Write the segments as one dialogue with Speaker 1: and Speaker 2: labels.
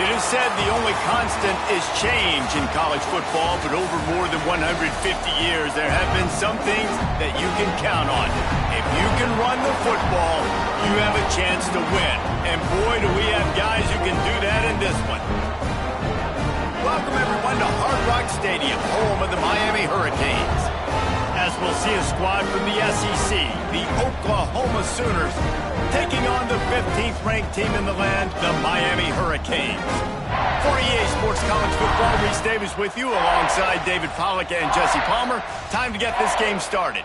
Speaker 1: It is said the only constant is change in college football, but over more than 150 years, there have been some things that you can count on. If you can run the football, you have a chance to win. And boy, do we have guys who can do that in this one. Welcome, everyone, to Hard Rock Stadium, home of the Miami Hurricanes. As we'll see a squad from the SEC, the Oklahoma Sooners, taking on the 15th-ranked team in the land, the Miami Hurricanes. For EA Sports College Football, Reese Davis with you alongside David Pollack and Jesse Palmer. Time to get this game started.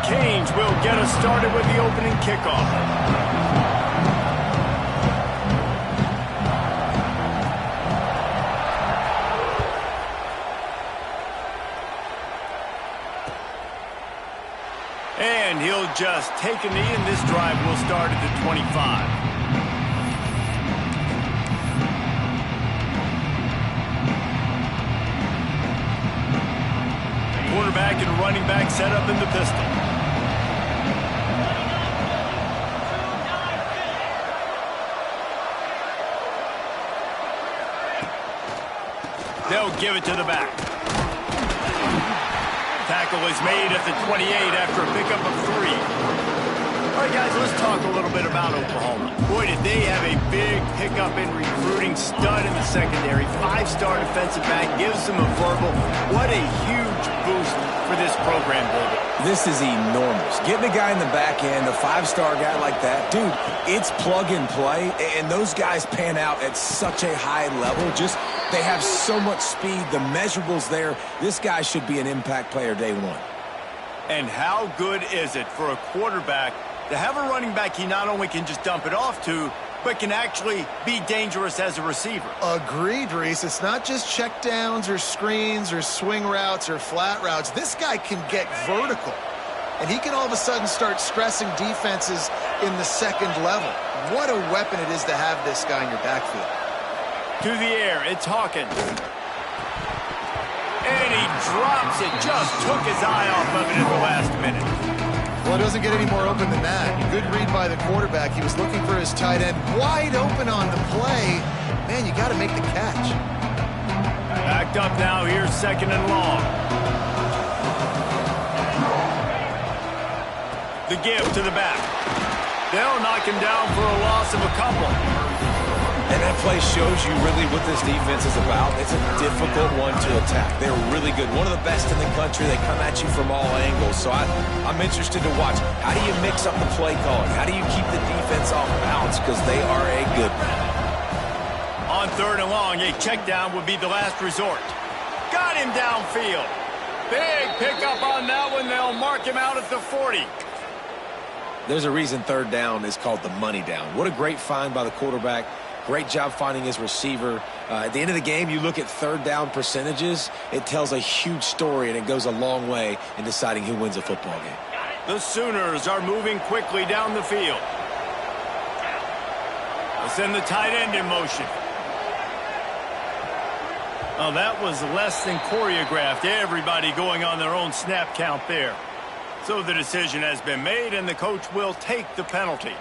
Speaker 1: Canes will get us started with the opening kickoff. And he'll just take a knee, and this drive will start at the 25. Quarterback and running back set up in the pistol. They'll give it to the back. Tackle is made at the 28 after a pickup of 3. All right, guys, let's talk a little bit about Oklahoma. Boy, did they have a big pickup in recruiting. Stud in the secondary. 5-star defensive back. Gives them a verbal. What a huge boost for this program, David.
Speaker 2: This is enormous. Getting a guy in the back end, a 5-star guy like that, dude, it's plug and play, and those guys pan out at such a high level. Just, they have so much speed. The measurables there. This guy should be an impact player day one.
Speaker 1: And how good is it for a quarterback to have a running back he not only can just dump it off to, but can actually be dangerous as a receiver?
Speaker 3: Agreed, Reese. It's not just checkdowns or screens or swing routes or flat routes. This guy can get vertical, and he can all of a sudden start stressing defenses in the second level. What a weapon it is to have this guy in your backfield.
Speaker 1: To the air, it's Hawkins. And he drops it. Just took his eye off of it at the last minute.
Speaker 3: Well, it doesn't get any more open than that. Good read by the quarterback. He was looking for his tight end wide open on the play. Man, you got to make the catch.
Speaker 1: Backed up now. Here's 2nd and long. The give to the back. They'll knock him down for a loss of a couple.
Speaker 2: And that play shows you really what this defense is about. It's a difficult one to attack. They're really good. One of the best in the country. They come at you from all angles. So I'm interested to watch. How do you mix up the play calling? How do you keep the defense off balance? Because they are a good one.
Speaker 1: On 3rd and long, a check down would be the last resort. Got him downfield. Big pickup on that one. They'll mark him out at the 40.
Speaker 2: There's a reason 3rd down is called the money down. What a great find by the quarterback. Great job finding his receiver. At the end of the game, you look at 3rd down percentages. It tells a huge story, and it goes a long way in deciding who wins a football game.
Speaker 1: The Sooners are moving quickly down the field. They'll send the tight end in motion. Oh, that was less than choreographed. Everybody going on their own snap count there. So the decision has been made, and the coach will take the penalty.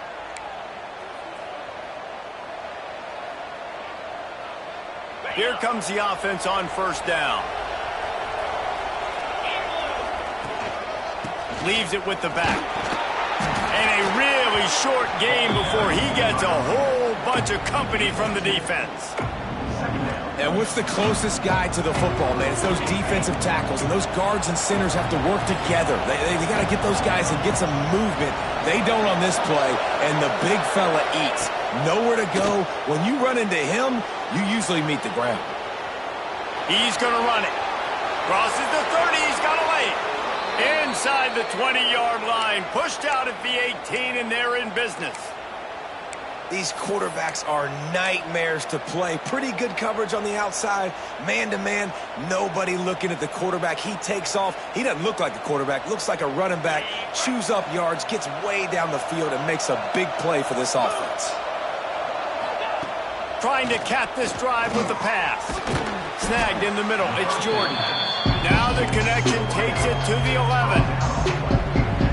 Speaker 1: Here comes the offense on 1st down. Leaves it with the back. And a really short game before he gets a whole bunch of company from the defense.
Speaker 2: And what's the closest guy to the football, man? It's those defensive tackles, and those guards and centers have to work together. They got to get those guys and get some movement. They don't on this play, and the big fella eats. Nowhere to go. When you run into him, you usually meet the ground.
Speaker 1: He's going to run it. Crosses the 30. He's got to lay it. Inside the 20-yard line. Pushed out at the 18, and they're in business.
Speaker 2: These quarterbacks are nightmares to play. Pretty good coverage on the outside. Man-to-man, nobody looking at the quarterback. He takes off. He doesn't look like a quarterback. Looks like a running back. Chews up yards, gets way down the field, and makes a big play for this offense.
Speaker 1: Trying to cap this drive with the pass. Snagged in the middle. It's Jordan. Now the connection takes it to the 11.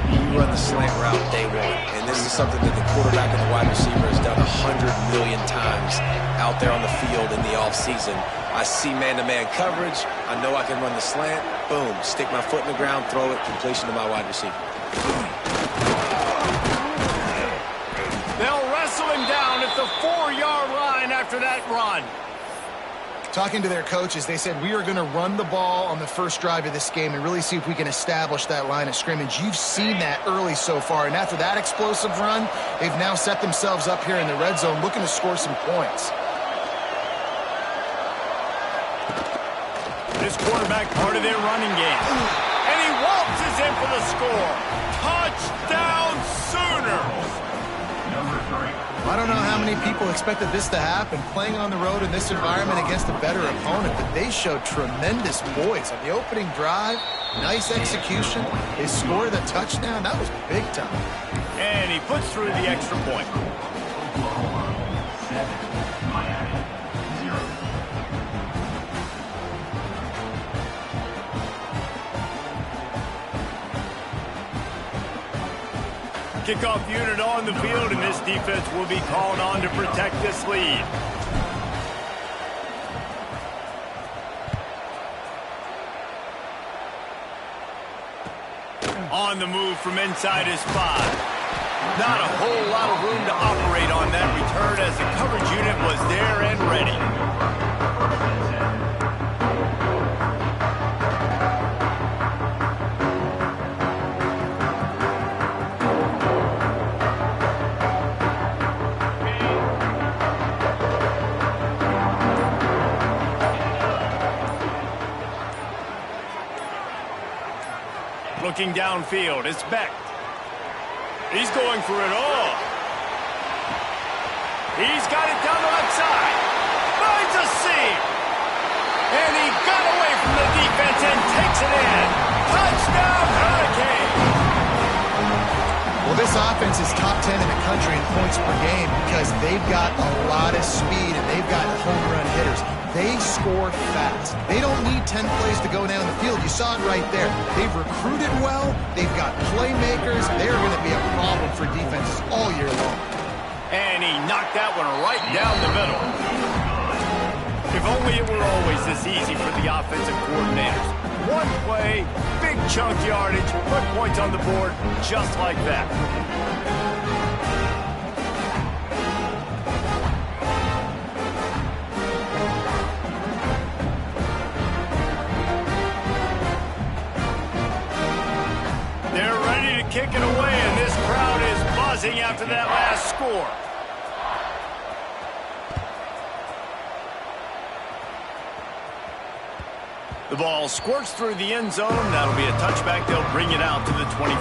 Speaker 2: You run the slant route day one, and this is something that the quarterback and the wide receiver has done 100 million times out there on the field in the offseason. I see man-to-man coverage. I know I can run the slant. Boom, stick my foot in the ground, throw it, completion to my wide receiver.
Speaker 1: They'll wrestle him down at the 4-yard line after that run.
Speaker 3: Talking to their coaches, they said, we are going to run the ball on the first drive of this game and really see if we can establish that line of scrimmage. You've seen that early so far, and after that explosive run, they've now set themselves up here in the red zone looking to score some points.
Speaker 1: This quarterback part of their running game. And he waltzes in for the score. Touchdown Sooners!
Speaker 3: I don't know how many people expected this to happen, playing on the road in this environment against a better opponent, but they showed tremendous poise on the opening drive. Nice execution. They scored a touchdown. That was big time.
Speaker 1: And he puts through the extra point. Kickoff unit on the field, and this defense will be called on to protect this lead. On the move from inside his 5. Not a whole lot of room to operate on that return as the coverage unit was there and ready. Looking downfield, it's Beck. He's going for it all. He's got it down the left side. Finds a seam. And he got away from the defense and takes it in. Touchdown, Hurricane.
Speaker 3: Well, this offense is top 10 in the country in points per game because they've got a lot of speed and they've got home run hitters. They score fast. They don't need 10 plays to go down the field. You saw it right there. They've recruited well. They've got playmakers. They're going to be a problem for defenses all year long.
Speaker 1: And he knocked that one right down the middle. If only it were always this easy for the offensive coordinators. One play, big chunk yardage, put points on the board just like that. Kick it away, and this crowd is buzzing after that last score. The ball squirts through the end zone. That'll be a touchback. They'll bring it out to the 25.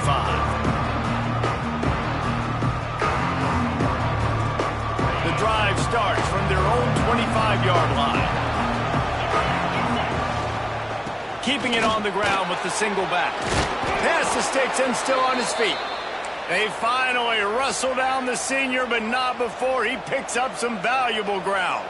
Speaker 1: The drive starts from their own 25-yard line. Keeping it on the ground with the single back. Pass the sticks and still on his feet. They finally wrestle down the senior, but not before he picks up some valuable ground.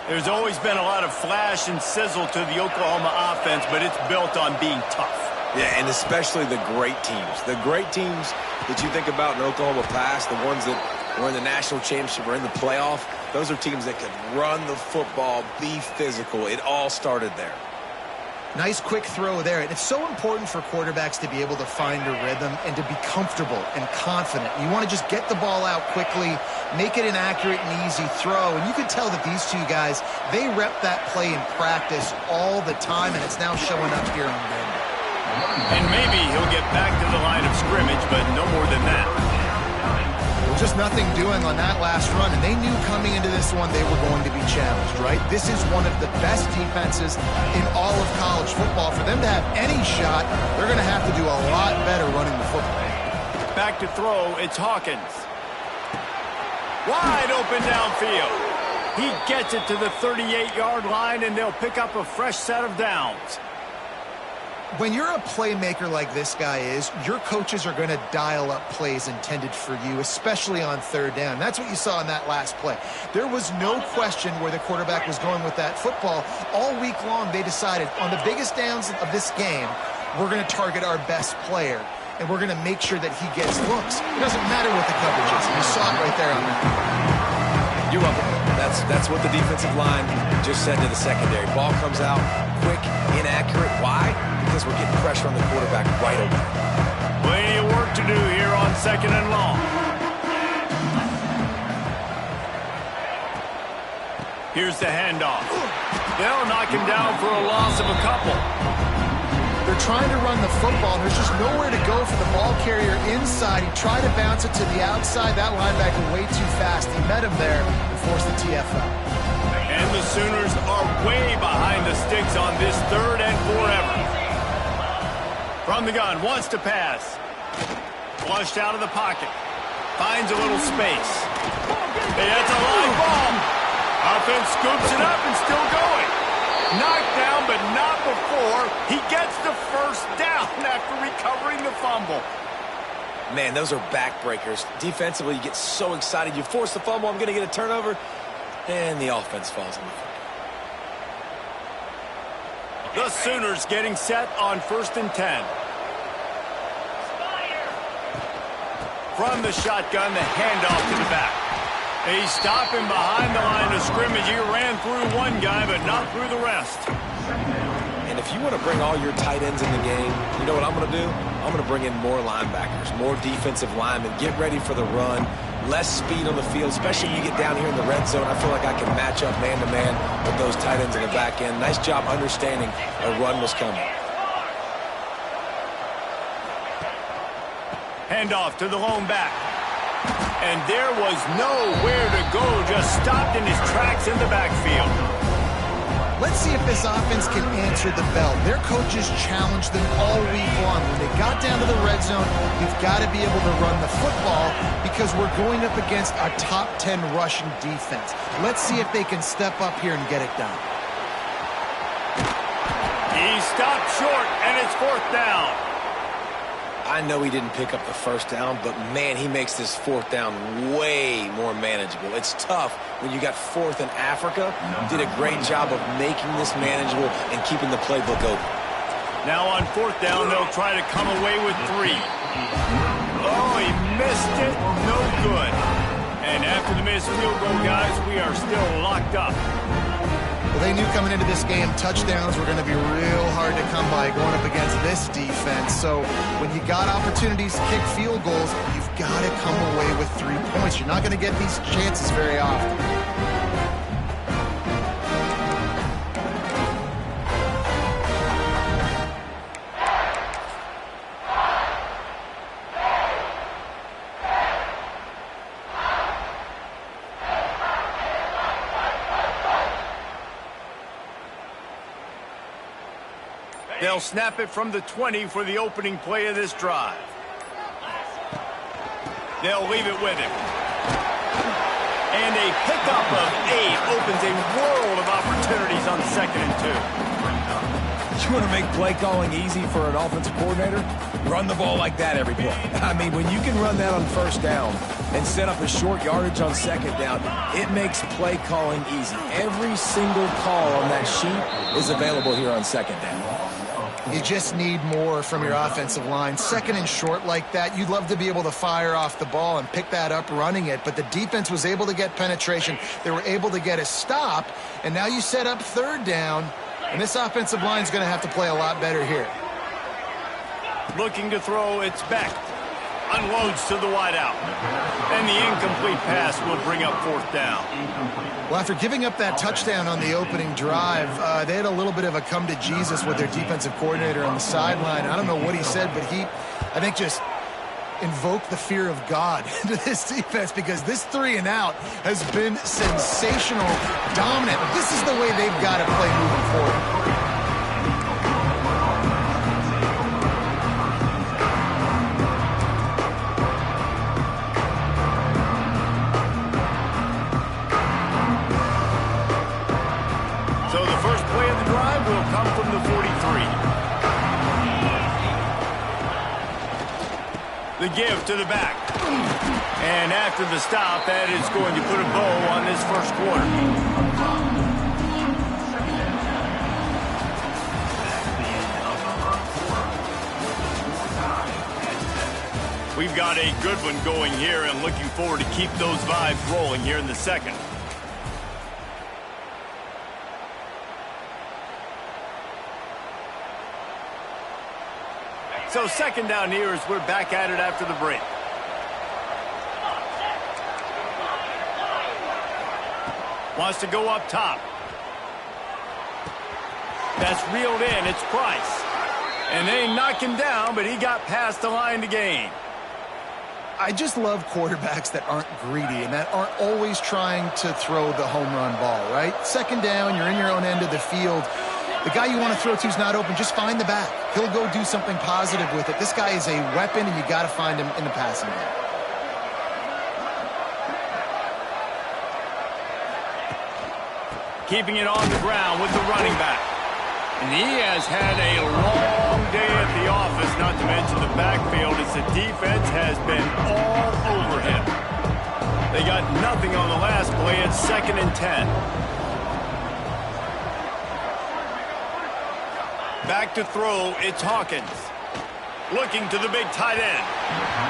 Speaker 1: There's always been a lot of flash and sizzle to the Oklahoma offense, but it's built on being tough.
Speaker 2: Yeah, and especially the great teams. The great teams that you think about in Oklahoma past, the ones that were in the national championship or in the playoff, those are teams that could run the football, be physical. It all started there.
Speaker 3: Nice quick throw there. And it's so important for quarterbacks to be able to find a rhythm and to be comfortable and confident. You want to just get the ball out quickly, make it an accurate and easy throw. And you can tell that these two guys, they rep that play in practice all the time, and it's now showing up here on game.
Speaker 1: And maybe he'll get back to the line of scrimmage, but no more than that.
Speaker 3: Well, just nothing doing on that last run, and they knew coming into this one they were going to be challenged, right? This is one of the best defenses in all of college football. For them to have any shot, they're going to have to do a lot better running the football.
Speaker 1: Back to throw, it's Hawkins. Wide open downfield. He gets it to the 38-yard line, and they'll pick up a fresh set of downs.
Speaker 3: When you're a playmaker like this guy is, your coaches are going to dial up plays intended for you, especially on third down. That's what you saw in that last play. There was no question where the quarterback was going with that football. All week long, they decided on the biggest downs of this game, we're going to target our best player, and we're going to make sure that he gets looks. It doesn't matter what the coverage is. You saw it right there on that.
Speaker 2: You're welcome. That's what the defensive line just said to the secondary. Ball comes out quick, inaccurate. Why? Because we're getting pressure on the quarterback right away.
Speaker 1: Plenty of work to do here on 2nd and long. Here's the handoff. They'll knock him down for a loss of a couple.
Speaker 3: They're trying to run the football, and there's just nowhere to go for the ball carrier inside. He tried to bounce it to the outside. That linebacker way too fast. He met him there and forced the TFL.
Speaker 1: And the Sooners are way behind the sticks on this 3rd and forever. From the gun, wants to pass. Flushed out of the pocket. Finds a little space. Hey, that's a live ball. Offense scoops it up and still going. Knocked down, but not before he gets the first down after recovering the fumble.
Speaker 2: Man, those are backbreakers. Defensively, you get so excited. You force the fumble, I'm going to get a turnover, and the offense falls on the foot.
Speaker 1: The Sooners getting set on 1st and 10. From the shotgun, the handoff to the back. He's stopping behind the line of scrimmage. He ran through one guy, but not through the rest.
Speaker 2: And if you want to bring all your tight ends in the game, you know what I'm going to do? I'm going to bring in more linebackers, more defensive linemen, get ready for the run, less speed on the field, especially when you get down here in the red zone. I feel like I can match up man-to-man with those tight ends in the back end. Nice job understanding a run was coming.
Speaker 1: Handoff to the lone back. And there was nowhere to go, just stopped in his tracks in the backfield.
Speaker 3: Let's see if this offense can answer the bell. Their coaches challenged them all week long. When they got down to the red zone, you've got to be able to run the football because we're going up against a top 10 rushing defense. Let's see if they can step up here and get it done.
Speaker 1: He stopped short, and it's 4th down.
Speaker 2: I know he didn't pick up the first down, but, man, he makes this 4th down way more manageable. It's tough when you got 4th in Africa. Did a great job of making this manageable and keeping the playbook open.
Speaker 1: Now on 4th down, they'll try to come away with 3. Oh, he missed it. No good. And after the missed field goal, guys, we are still locked up.
Speaker 3: Well, they knew coming into this game touchdowns were going to be real hard to come by going up against this defense. So when you got opportunities to kick field goals, you've got to come away with 3 points. You're not going to get these chances very often.
Speaker 1: They'll snap it from the 20 for the opening play of this drive. They'll leave it with him. And a pickup of 8 opens a world of opportunities on 2nd and 2.
Speaker 2: You want to make play calling easy for an offensive coordinator? Run the ball like that every play. I mean, when you can run that on 1st down and set up a short yardage on 2nd down, it makes play calling easy. Every single call on that sheet is available here on 2nd down.
Speaker 3: You just need more from your offensive line. 2nd and short like that, you'd love to be able to fire off the ball and pick that up running it, but the defense was able to get penetration. They were able to get a stop, and now you set up 3rd down, and this offensive line is going to have to play a lot better here.
Speaker 1: Looking to throw, it's Beck. Unloads to the wideout. And the incomplete pass will bring up 4th down.
Speaker 3: Well, after giving up that touchdown on the opening drive, they had a little bit of a come to Jesus with their defensive coordinator on the sideline. I don't know what he said, but he, I think, just invoked the fear of God into this defense because this 3 and out has been sensational, dominant. This is the way they've got to play moving forward.
Speaker 1: will come from the 43. The give to the back. And after the stop, that is going to put a bow on this first quarter. We've got a good one going here and looking forward to keep those vibes rolling here in the second. So second down here as we're back at it after the break. Wants to go up top. That's reeled in. It's Price. And they knock him down, but he got past the line to gain.
Speaker 3: I just love quarterbacks that aren't greedy and that aren't always trying to throw the home run ball, right? Second down, you're in your own end of the field. The guy you want to throw to is not open. Just find the back. He'll go do something positive with it. This guy is a weapon, and you got to find him in the passing game.
Speaker 1: Keeping it on the ground with the running back. And he has had a long day at the office, not to mention the backfield, as the defense has been all over him. They got nothing on the last play. It's 2nd and 10. Back to throw, it's Hawkins. Looking to the big tight end.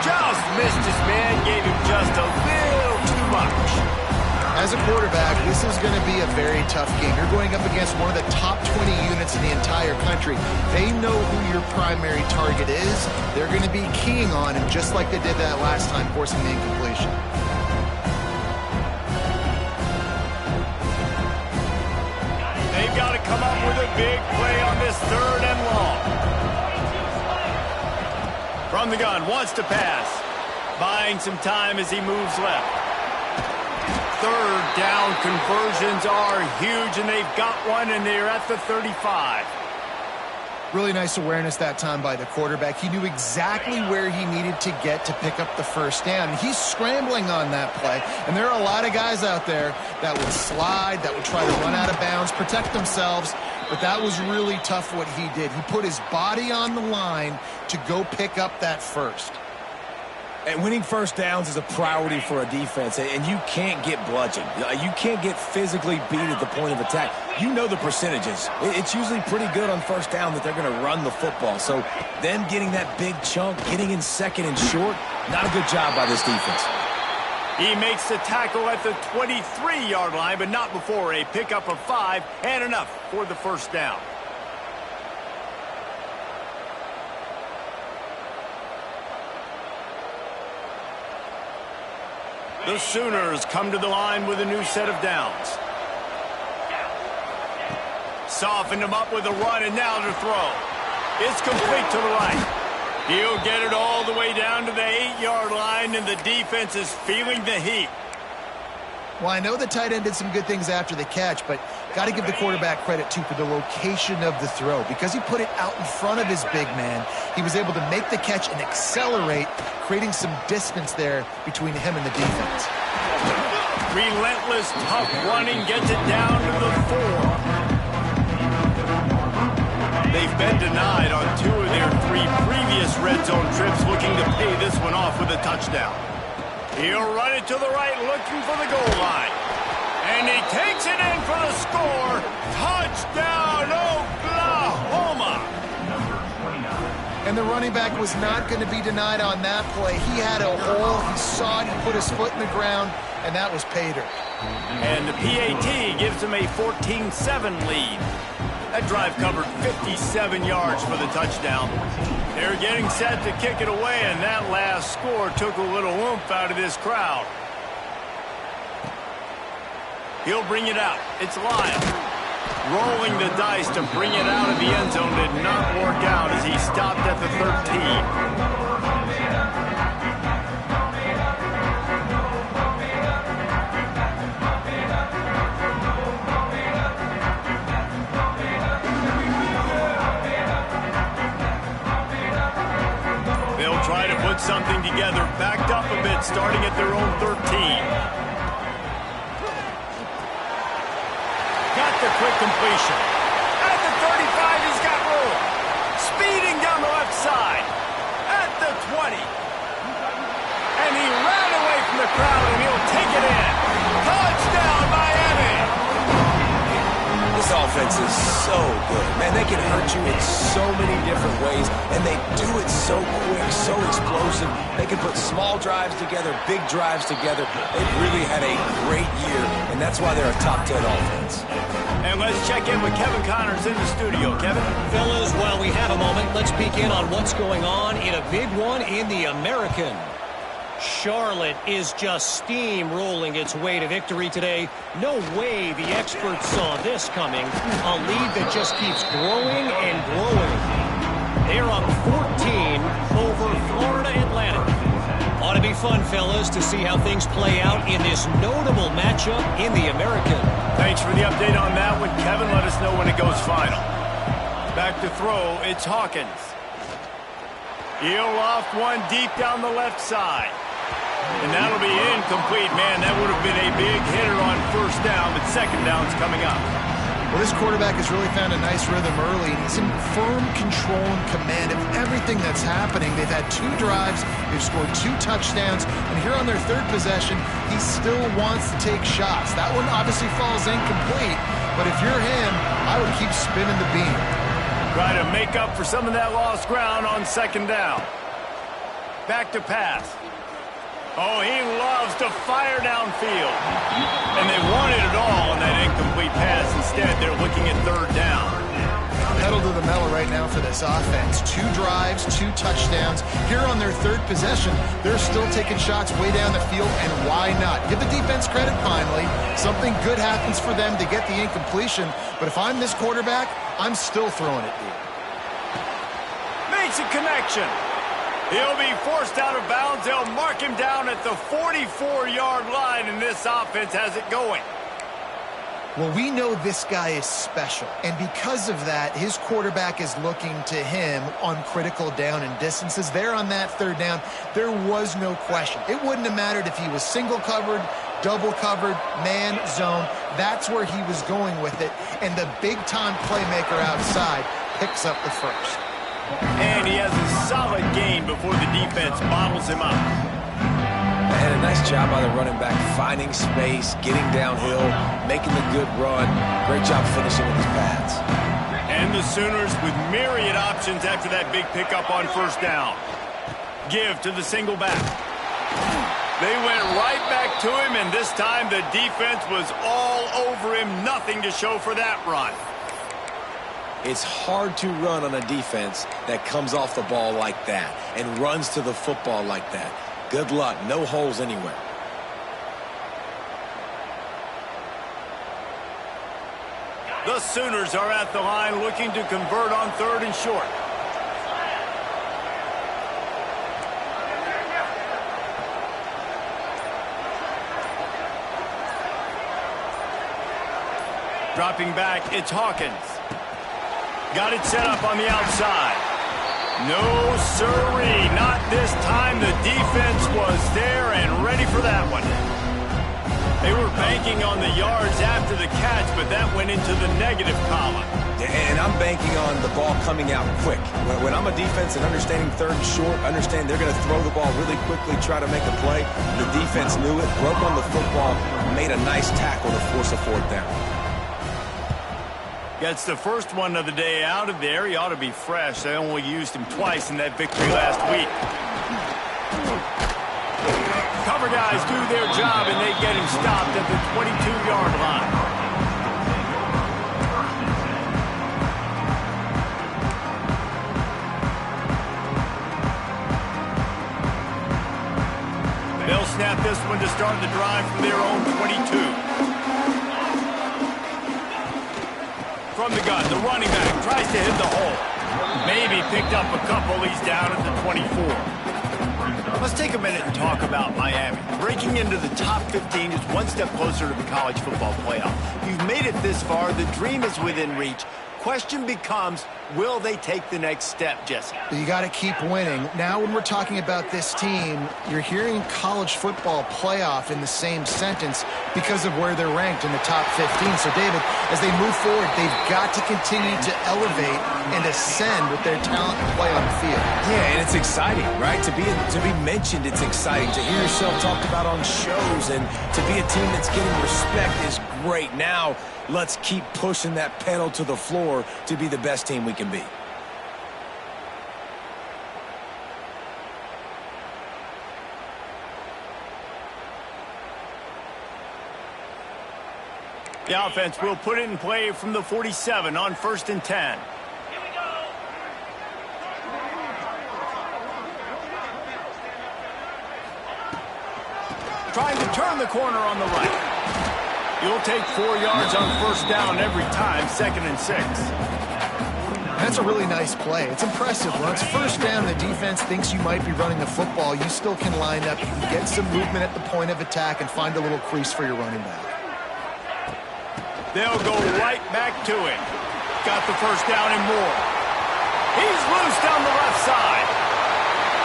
Speaker 1: Just missed his man, gave him just a little too much.
Speaker 3: As a quarterback, this is going to be a very tough game. You're going up against one of the top 20 units in the entire country. They know who your primary target is. They're going to be keying on him just like they did that last time, forcing the incompletion.
Speaker 1: They've got to come up with a big play on this 3rd and long. From the gun, wants to pass. Buying some time as he moves left. 3rd down conversions are huge, and they've got one, and they're at the 35.
Speaker 3: Really nice awareness that time by the quarterback. He knew exactly where he needed to get to pick up the first down. And he's scrambling on that play, and there are a lot of guys out there that would slide, that would try to run out of bounds, protect themselves, but that was really tough what he did. He put his body on the line to go pick up that first.
Speaker 2: And winning first downs is a priority for a defense, and you can't get bludgeoned. You can't get physically beat at the point of attack. You know the percentages. It's usually pretty good on first down that they're going to run the football. So them getting that big chunk, getting in 2nd and short, not a good job by this defense.
Speaker 1: He makes the tackle at the 23-yard line, but not before a pickup of 5 and enough for the first down. The Sooners come to the line with a new set of downs. Softened him up with a run, and now to throw. It's complete to the right. He'll get it all the way down to the 8-yard line, and the defense is feeling the heat.
Speaker 3: Well, I know the tight end did some good things after the catch, but got to give the quarterback credit, too, for the location of the throw. Because he put it out in front of his big man, he was able to make the catch and accelerate, creating some distance there between him and the defense.
Speaker 1: Relentless, tough running gets it down to the 4. They've been denied on 2 of their 3 previous red zone trips, looking to pay this one off with a touchdown. He'll run it to the right, looking for the goal line. And he takes it in for the score. Touchdown, Oklahoma!
Speaker 3: And the running back was not going to be denied on that play. He had a hole, he saw it, he put his foot in the ground, and that was pay dirt.
Speaker 1: And the PAT gives him a 14-7 lead. That drive covered 57 yards for the touchdown. They're getting set to kick it away, and that last score took a little oomph out of this crowd. He'll bring it out. It's Lyle. Rolling the dice to bring it out of the end zone did not work out as he stopped at the 13. Try to put something together, backed up a bit, starting at their own 13. Got the quick completion. At the speeding down the left side. At the 20. And he ran away from the crowd, and he'll take it in. Touchdown, Miami!
Speaker 2: This offense is so good. Man, they can hurt you in so many different ways, and they do it so quick, so explosive. They can put small drives together, big drives together. They've really had a great year, and that's why they're a top 10 offense.
Speaker 1: And let's check in with Kevin Connors in the studio. Kevin?
Speaker 4: Fellas, while we have a moment, let's peek in on what's going on in a big one in the American. Charlotte is just steamrolling its way to victory today. No way the experts saw this coming. A lead that just keeps growing and growing. They're up 14 over Florida Atlantic. Ought to be fun, fellas, to see how things play out in this notable matchup in the American.
Speaker 1: Thanks for the update on that one, Kevin. Let us know when it goes final. Back to throw, it's Hawkins. He'll loft one deep down the left side. And that'll be incomplete. Man, that would have been a big hitter on first down, but second down's coming up.
Speaker 3: Well, this quarterback has really found a nice rhythm early, and he's in firm control and command of everything that's happening. They've had 2 drives, they've scored 2 touchdowns, and here on their 3rd possession, he still wants to take shots. That one obviously falls incomplete, but if you're him, I would keep spinning the beam.
Speaker 1: Try to make up for some of that lost ground on second down. Back to pass. Oh, he loves to fire downfield. And they wanted it all on that incomplete pass. Instead, they're looking at 3rd down.
Speaker 3: Pedal to the metal right now for this offense. 2 drives, 2 touchdowns. Here on their 3rd possession, they're still taking shots way down the field, and why not? Give the defense credit finally. Something good happens for them to get the incompletion, but if I'm this quarterback, I'm still throwing it deep.
Speaker 1: Makes a connection. He'll be forced out of bounds. They'll mark him down at the 44-yard line, and this offense has it going.
Speaker 3: Well, we know this guy is special, and because of that, his quarterback is looking to him on critical down and distances. There on that 3rd down, there was no question. It wouldn't have mattered if he was single covered, double covered, man, zone. That's where he was going with it, and the big-time playmaker outside picks up the first.
Speaker 1: And he has a solid gain before the defense bottles him up.
Speaker 2: And a nice job by the running back, finding space, getting downhill, making the good run. Great job finishing with his pads.
Speaker 1: And the Sooners with myriad options after that big pickup on first down. Give to the single back. They went right back to him, and this time the defense was all over him. Nothing to show for that run.
Speaker 2: It's hard to run on a defense that comes off the ball like that and runs to the football like that. Good luck. No holes anywhere.
Speaker 1: The Sooners are at the line looking to convert on 3rd and short. Dropping back, it's Hawkins. Got it set up on the outside. No, sirree, not this time. The defense was there and ready for that one. They were banking on the yards after the catch, but that went into the negative column.
Speaker 2: And I'm banking on the ball coming out quick. When I'm a defense and understanding 3rd and short, understand they're going to throw the ball really quickly, try to make a play. The defense knew it, broke on the football, made a nice tackle to force a 4th down.
Speaker 1: Gets the first one of the day out of there. He ought to be fresh. They only used him twice in that victory last week. Cover guys do their job, and they get him stopped at the 22-yard line. They'll snap this one to start the drive from their own 22. From the gun, the running back tries to hit the hole. Maybe picked up a couple. He's down at the 24. Let's take a minute and talk about Miami. Breaking into the top 15 is one step closer to the college football playoff. You've made it this far. The dream is within reach. question becomes, will they take the next step, Jesse?
Speaker 3: You got to keep winning. Now when we're talking about this team, you're hearing college football playoff in the same sentence because of where they're ranked in the top 15. So, David, as they move forward, they've got to continue to elevate and ascend with their talent and play on the field.
Speaker 2: Yeah, and it's exciting, right? To be mentioned, it's exciting. To hear yourself talked about on shows and to be a team that's getting respect is great. Now, let's keep pushing that pedal to the floor to be the best team we can be.
Speaker 1: The offense will put it in play from the 47 on 1st and 10. Trying to turn the corner on the right. You'll take 4 yards on 1st down every time, 2nd and 6.
Speaker 3: That's a really nice play. It's impressive. When it's 1st down, the defense thinks you might be running the football. You still can line up. You can get some movement at the point of attack and find a little crease for your running back.
Speaker 1: They'll go right back to it. Got the 1st down and more. He's loose down the left side.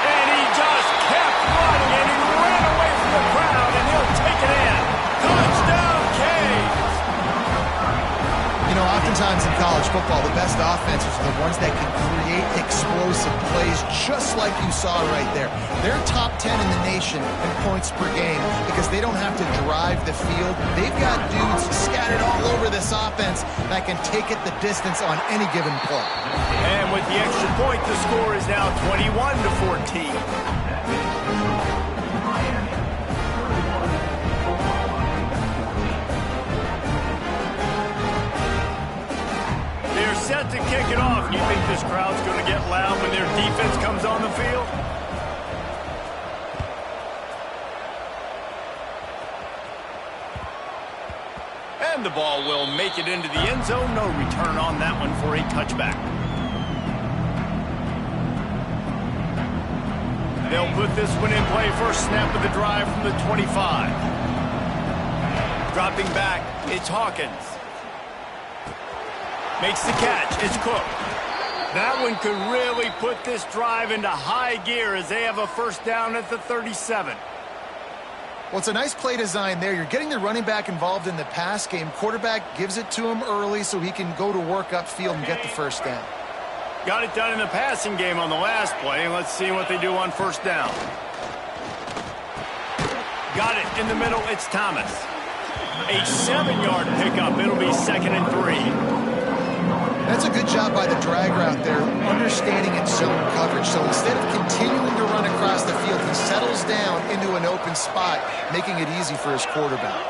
Speaker 1: And he just kept running, and he ran away from the crowd, and he'll take it in. Touchdown, Canes!
Speaker 3: You know, oftentimes in college football, the best offenses are the ones that can create explosive plays just like you saw right there. They're top 10 in the nation in points per game because they don't have to drive the field. They've got dudes scattered all over this offense that can take it the distance on any given play.
Speaker 1: And with the extra point, the score is now 21-14. Set to kick it off. You think this crowd's going to get loud when their defense comes on the field? And the ball will make it into the end zone. No return on that one for a touchback. They'll put this one in play. First snap of the drive from the 25. Dropping back, it's Hawkins. Makes the catch. It's Cook. That one could really put this drive into high gear as they have a 1st down at the 37.
Speaker 3: Well, it's a nice play design there. You're getting the running back involved in the pass game. Quarterback gives it to him early so he can go to work upfield and get the 1st down.
Speaker 1: Got it done in the passing game on the last play. Let's see what they do on 1st down. Got it in the middle. It's Thomas. A 7-yard pickup. It'll be 2nd and 3.
Speaker 3: That's a good job by the drag route there, understanding its zone coverage. So instead of continuing to run across the field, he settles down into an open spot, making it easy for his quarterback.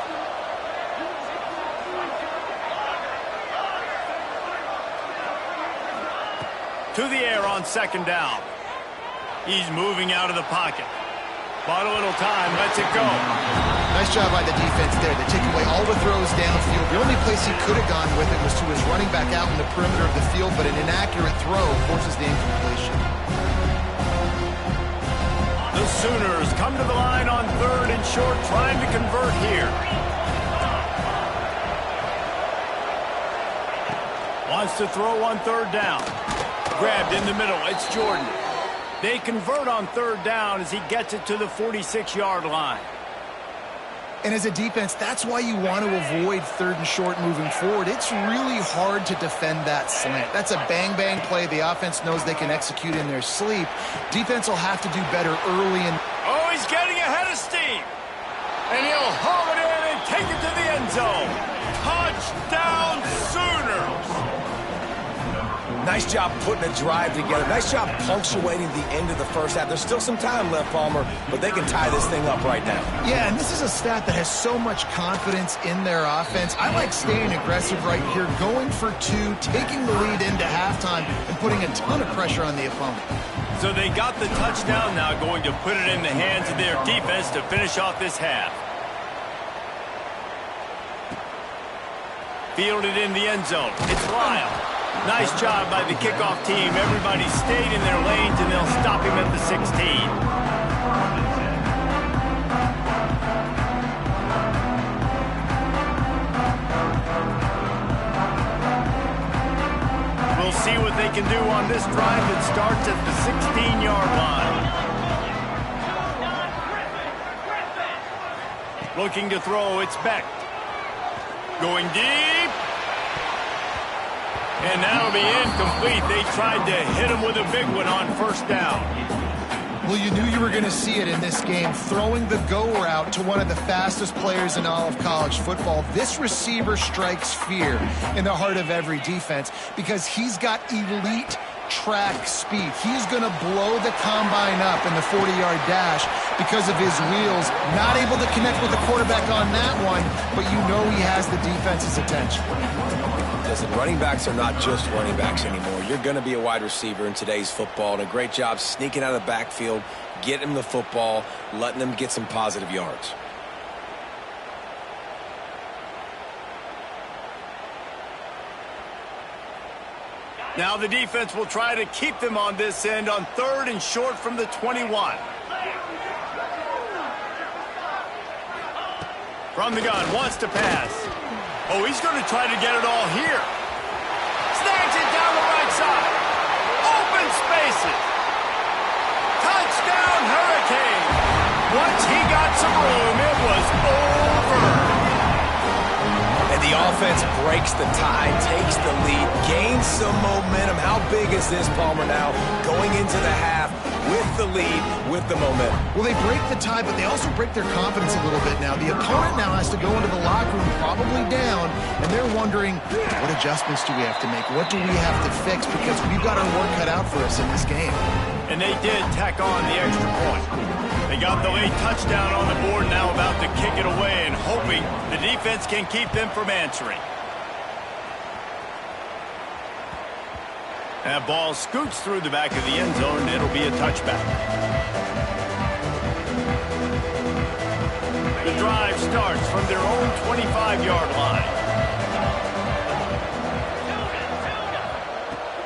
Speaker 1: To the air on 2nd down. He's moving out of the pocket. Bought a little time, lets it go.
Speaker 3: Nice job by the defense there. They take away all the throws downfield. The only place he could have gone with it was to his running back out in the perimeter of the field, but an inaccurate throw forces the incompletion.
Speaker 1: The Sooners come to the line on 3rd and short, trying to convert here. Wants to throw on 3rd down. Grabbed in the middle. It's Jordan. They convert on 3rd down as he gets it to the 46-yard line.
Speaker 3: And as a defense, that's why you want to avoid 3rd and short moving forward. It's really hard to defend that slant. That's a bang-bang play the offense knows they can execute in their sleep. Defense will have to do better early.
Speaker 1: Oh, he's getting ahead of steam. And he'll haul it in and take it to the end zone. Touchdown, Sooners!
Speaker 2: Nice job putting a drive together. Nice job punctuating the end of the 1st half. There's still some time left, Palmer, but they can tie this thing up right now.
Speaker 3: Yeah, and this is a stat that has so much confidence in their offense. I like staying aggressive right here, going for 2, taking the lead into halftime, and putting a ton of pressure on the opponent.
Speaker 1: So they got the touchdown, now going to put it in the hands of their defense to finish off this half. Fielded in the end zone. It's Lyle. Nice job by the kickoff team. Everybody stayed in their lanes, and they'll stop him at the 16. see what they can do on this drive that starts at the 16-yard line. Looking to throw, it's Beck. Going deep. And that'll be incomplete. They tried to hit him with a big one on first down.
Speaker 3: Well, you knew you were going to see it in this game. Throwing the go route to one of the fastest players in all of college football. This receiver strikes fear in the heart of every defense because he's got elite track speed. He's going to blow the combine up in the 40-yard dash because of his wheels. Not able to connect with the quarterback on that one, but you know he has the defense's attention.
Speaker 2: Listen, running backs are not just running backs anymore. You're going to be a wide receiver in today's football, and a great job sneaking out of the backfield, getting him the football, letting him get some positive yards.
Speaker 1: Now the defense will try to keep them on this end on 3rd and short from the 21. From the gun, wants to pass. Oh, he's going to try to get it all here. Snags it down the right side. Open spaces. Touchdown, Hurricane. Once he got some room, it was over.
Speaker 2: And the offense breaks the tie, takes the lead, gains some momentum. How big is this, Palmer, now? Going into the half with the lead, with the momentum.
Speaker 3: Well, they break the tie, but they also break their confidence a little bit now. The opponent now has to go into the locker room probably down, and they're wondering, what adjustments do we have to make? What do we have to fix? Because we've got our work cut out for us in this game.
Speaker 1: And they did tack on the extra point. They got the late touchdown on the board, now about to kick it away and hoping the defense can keep them from answering. That ball scoots through the back of the end zone, and it'll be a touchback. The drive starts from their own 25-yard line.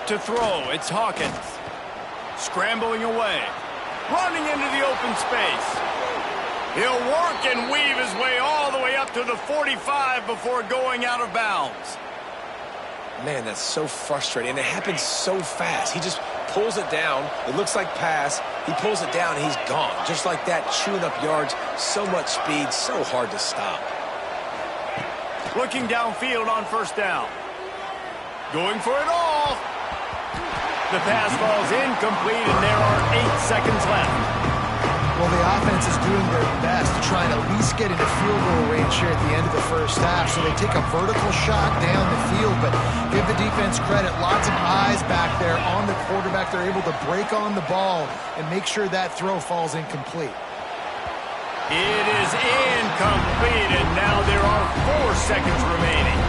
Speaker 1: To throw, it's Hawkins. Scrambling away. Running into the open space. He'll work and weave his way all the way up to the 45 before going out of bounds.
Speaker 2: Man, that's so frustrating, and it happens so fast. He just pulls it down. It looks like pass. He pulls it down, and he's gone. Just like that, chewing up yards. So much speed, so hard to stop.
Speaker 1: Looking downfield on first down. Going for it all. The pass falls incomplete, and there are 8 seconds left.
Speaker 3: Well, the offense is doing their best to try and at least get into field goal range here at the end of the first half. So they take a vertical shot down the field, but give the defense credit. Lots of eyes back there on the quarterback. They're able to break on the ball and make sure that throw falls incomplete.
Speaker 1: It is incomplete, and now there are 4 seconds remaining.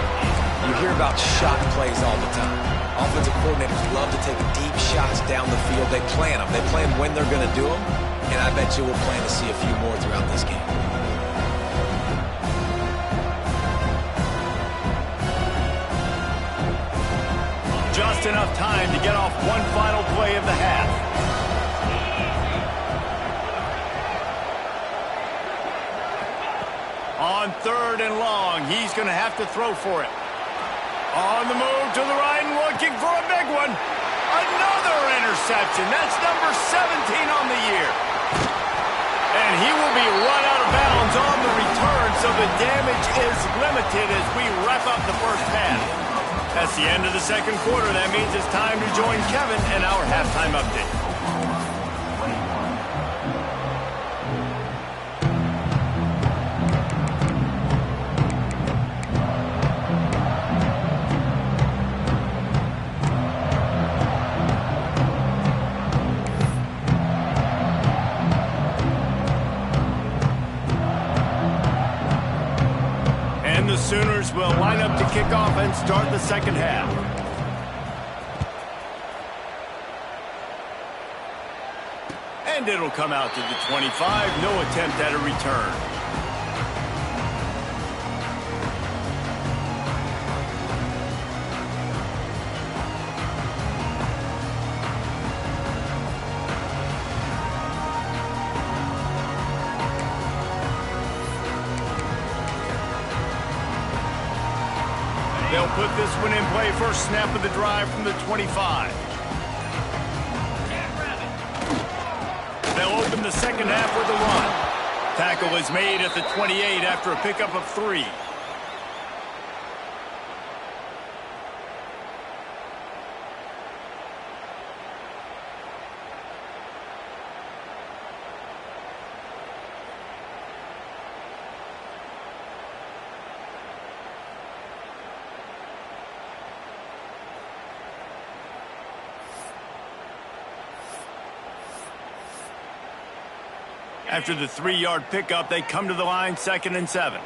Speaker 2: You hear about shot plays all the time. Offensive coordinators love to take deep shots down the field. They plan them. They plan when they're going to do them. And I bet you we'll plan to see a few more throughout this game.
Speaker 1: Just enough time to get off one final play of the half. On 3rd and long, he's going to have to throw for it. On the move to the right and looking for a big one. Another interception. That's number 17 on the year. And he will be run out of bounds on the return, so the damage is limited as we wrap up the first half. That's the end of the second quarter. That means it's time to join Kevin in our halftime update. The Sooners will line up to kick off and start the second half. And it'll come out to the 25. No attempt at a return. They'll put this one in play, first snap of the drive from the 25. They'll open the second half with a run. Tackle is made at the 28 after a pickup of 3. After the 3-yard pickup, they come to the line, 2nd and 7.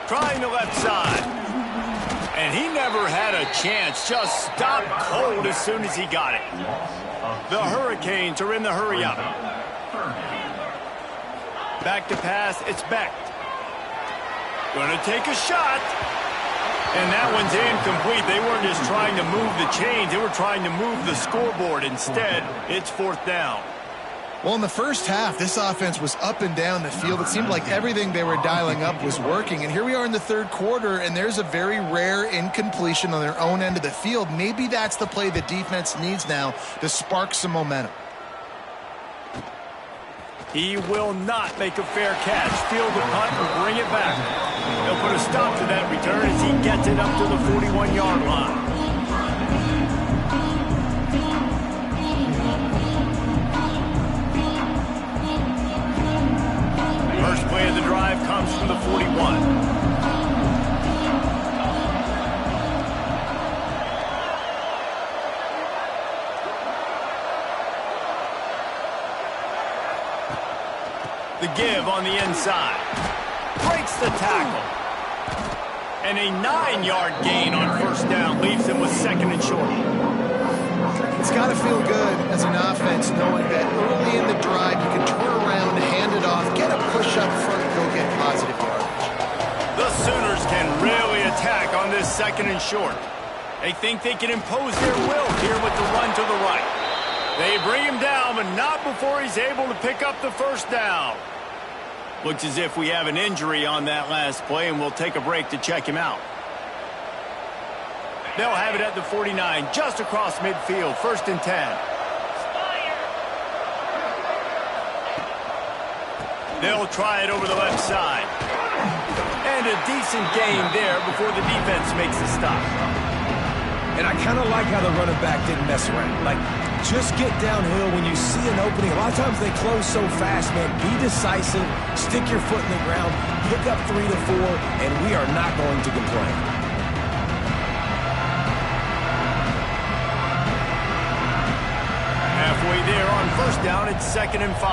Speaker 1: Trying the left side. And he never had a chance. Just stopped cold as soon as he got it. The Hurricanes are in the hurry-up. Back to pass, it's Beck. Gonna take a shot. And that one's incomplete. They weren't just trying to move the chains. They were trying to move the scoreboard. Instead, it's 4th down.
Speaker 3: Well, in the first half, this offense was up and down the field. It seemed like everything they were dialing up was working. And here we are in the 3rd quarter, and there's a very rare incompletion on their own end of the field. Maybe that's the play the defense needs now to spark some momentum.
Speaker 1: He will not make a fair catch. Field the punt and bring it back. They'll put a stop to that return as he gets it up to the 41-yard line. First play of the drive comes from the 41. The give on the inside. Breaks the tackle. And a 9-yard gain on first down leaves him with 2nd and short.
Speaker 3: It's got to feel good as an offense knowing that early in the drive you can turn around, hand it off, get a push up front, and go get positive yardage.
Speaker 1: The Sooners can really attack on this 2nd and short. They think they can impose their will here with the run to the right. They bring him down, but not before he's able to pick up the first down. Looks as if we have an injury on that last play, and we'll take a break to check him out. They'll have it at the 49, just across midfield, 1st and 10. They'll try it over the left side. And a decent gain there before the defense makes the stop.
Speaker 2: And I kind of like how the running back didn't mess around. Like, just get downhill when you see an opening. A lot of times they close so fast, man. Be decisive, stick your foot in the ground, pick up 3 to 4, and we are not going to complain.
Speaker 1: Halfway there on first down, it's 2nd and 5.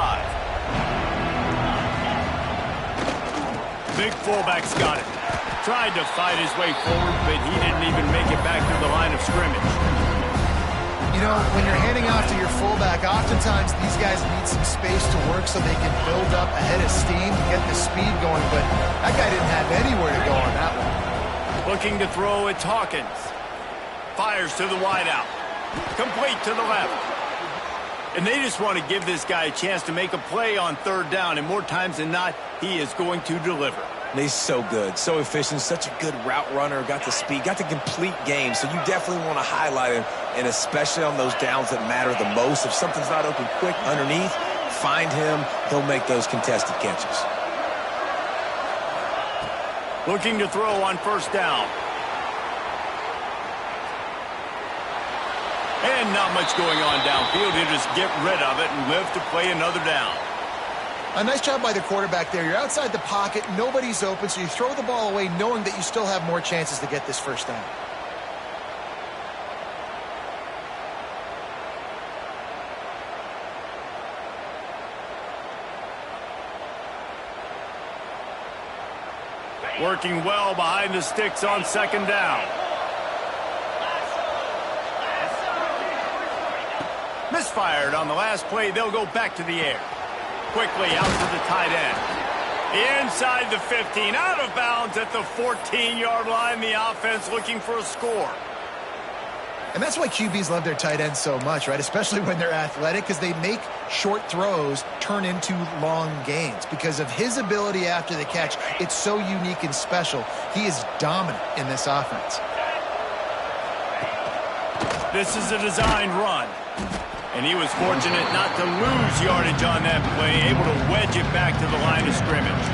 Speaker 1: Big fullback's got it. Tried to fight his way forward, but he didn't even make it back to the line of scrimmage.
Speaker 3: You know, when you're handing off to your fullback, oftentimes these guys need some space to work so they can build up a head of steam and get the speed going, but that guy didn't have anywhere to go on that one.
Speaker 1: Looking to throw, it's Hawkins. Fires to the wideout. Complete to the left. And they just want to give this guy a chance to make a play on 3rd down, and more times than not, he is going to deliver.
Speaker 2: He's so good, so efficient, such a good route runner, got the speed, got the complete game, so you definitely want to highlight him, and especially on those downs that matter the most. If something's not open quick underneath, find him, he'll make those contested catches.
Speaker 1: Looking to throw on first down. And not much going on downfield. He'll just get rid of it and live to play another down.
Speaker 3: A nice job by the quarterback there. You're outside the pocket, nobody's open, so you throw the ball away knowing that you still have more chances to get this first down.
Speaker 1: Working well behind the sticks on 2nd down. Misfired on the last play. They'll go back to the air. Quickly out to the tight end. Inside the 15. Out of bounds at the 14-yard line. The offense looking for a score.
Speaker 3: And that's why QBs love their tight ends so much, right? Especially when they're athletic, because they make short throws turn into long gains. Because of his ability after the catch, it's so unique and special. He is dominant in this offense.
Speaker 1: This is a designed run. And he was fortunate not to lose yardage on that play, able to wedge it back to the line of scrimmage.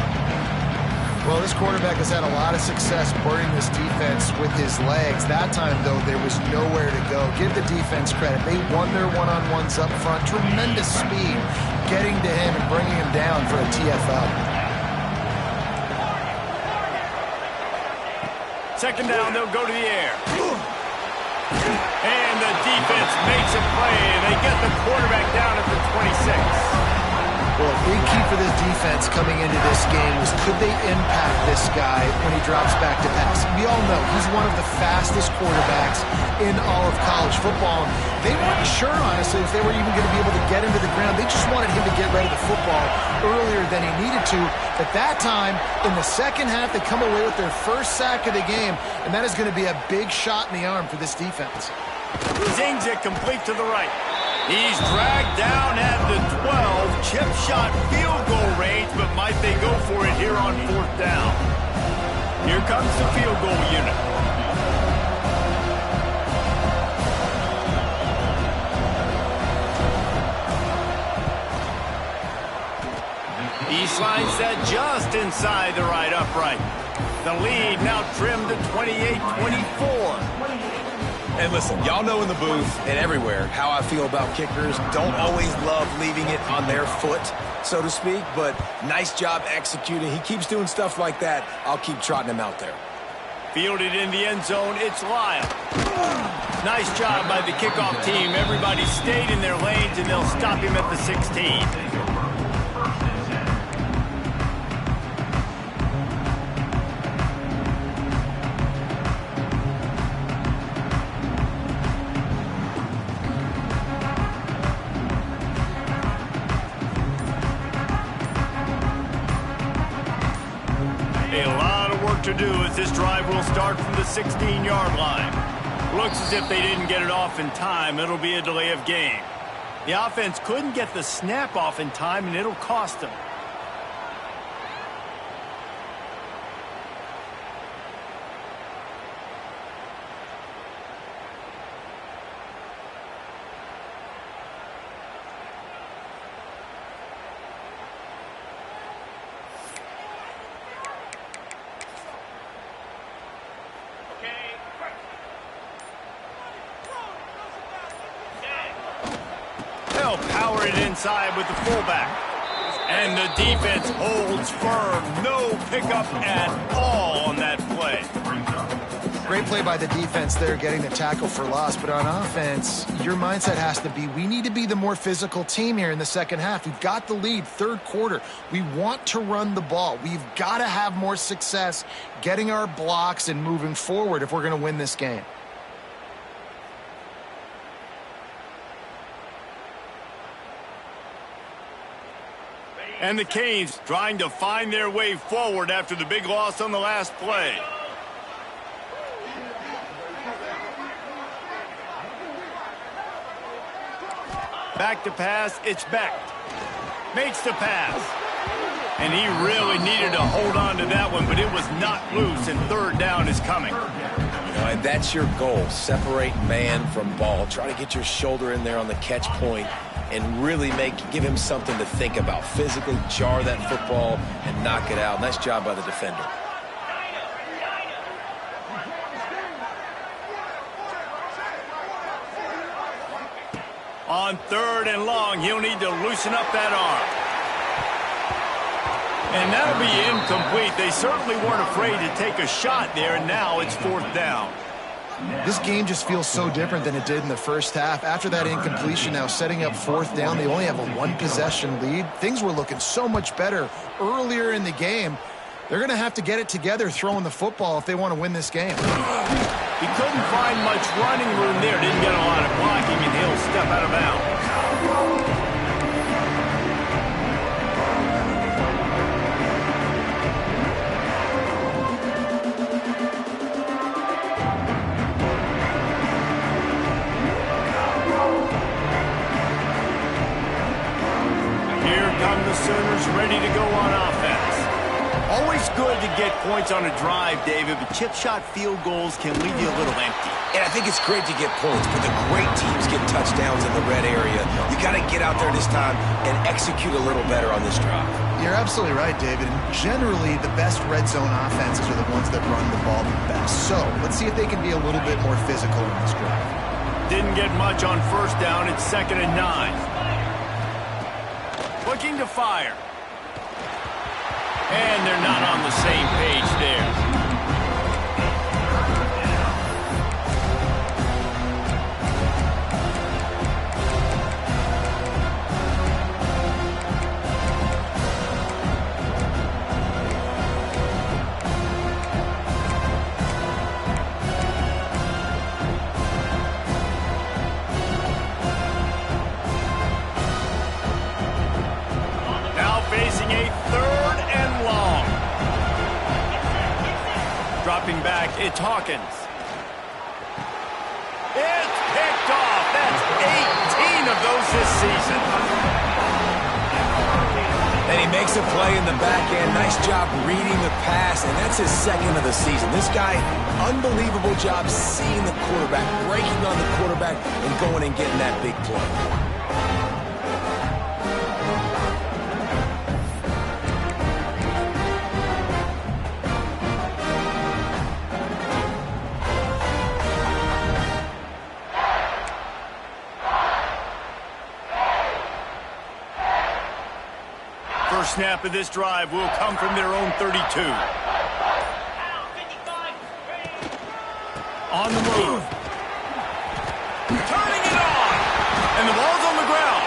Speaker 3: Well, this quarterback has had a lot of success burning this defense with his legs. That time, though, there was nowhere to go. Give the defense credit. They won their one-on-ones up front. Tremendous speed getting to him and bringing him down for a TFL.
Speaker 1: Second down, they'll go to the air. And the defense makes a play, and they get the quarterback down at the 26.
Speaker 3: Well, a big key for this defense coming into this game was could they impact this guy when he drops back to pass? We all know he's one of the fastest quarterbacks in all of college football. They weren't sure, honestly, if they were even going to be able to get him to the ground. They just wanted him to get rid of the football earlier than he needed to. At that time, in the second half, they come away with their first sack of the game, and that is going to be a big shot in the arm for this defense.
Speaker 1: Zings it complete to the right. He's dragged down at the 12. Chip shot field goal range, but might they go for it here on fourth down? Here comes the field goal unit. He slides that just inside the right upright. The lead now trimmed to 28-24.
Speaker 2: And listen, y'all know in the booth and everywhere how I feel about kickers. Don't always love leaving it on their foot, so to speak, but nice job executing. He keeps doing stuff like that. I'll keep trotting him out there.
Speaker 1: Fielded in the end zone, it's Lyle. Nice job by the kickoff team. Everybody stayed in their lanes, and they'll stop him at the 16. To do as this drive will start from the 16-yard line. Looks as if they didn't get it off in time. It'll be a delay of game. The offense couldn't get the snap off in time, and it'll cost them. Power it inside with the fullback. And the defense holds firm. No pickup at all on that play.
Speaker 3: Great play by the defense there, getting the tackle for loss. But on offense, your mindset has to be, we need to be the more physical team here in the second half. We've got the lead, third quarter. We want to run the ball. We've got to have more success getting our blocks and moving forward if we're going to win this game.
Speaker 1: And the Canes trying to find their way forward after the big loss on the last play. Back to pass, it's Beck. Makes the pass. And he really needed to hold on to that one, but it was not loose, and third down is coming.
Speaker 2: And that's your goal, separate man from ball. Try to get your shoulder in there on the catch point and really give him something to think about. Physically jar that football and knock it out. Nice job by the defender.
Speaker 1: On third and long, he'll need to loosen up that arm. And that'll be incomplete. They certainly weren't afraid to take a shot there, and now it's fourth down.
Speaker 3: This game just feels so different than it did in the first half. After that incompletion, now setting up fourth down, they only have a one-possession lead. Things were looking so much better earlier in the game. They're going to have to get it together throwing the football if they want to win this game.
Speaker 1: He couldn't find much running room there. Didn't get a lot of blocking, and he'll step out of bounds. the Sooners ready to go on offense. Always good to get points on a drive, David, but chip shot field goals can leave you a little empty.
Speaker 2: And I think it's great to get points, but the great teams get touchdowns in the red area. You got to get out there this time and execute a little better on this drive.
Speaker 3: You're absolutely right, David. And generally, the best red zone offenses are the ones that run the ball the best. So let's see if they can be a little bit more physical in this drive.
Speaker 1: Didn't get much on first down. It's 2nd and 9. Looking to fire. And they're not on the same page there. Facing a 3rd and long. Dropping back, it's Hawkins. It's picked off. That's 18 of those this season.
Speaker 2: And he makes a play in the back end. Nice job reading the pass, and that's his 2nd of the season. This guy, unbelievable job seeing the quarterback, breaking on the quarterback, and going and getting that big play.
Speaker 1: First snap of this drive will come from their own 32. On the move. Turning it on. And the ball's on the ground.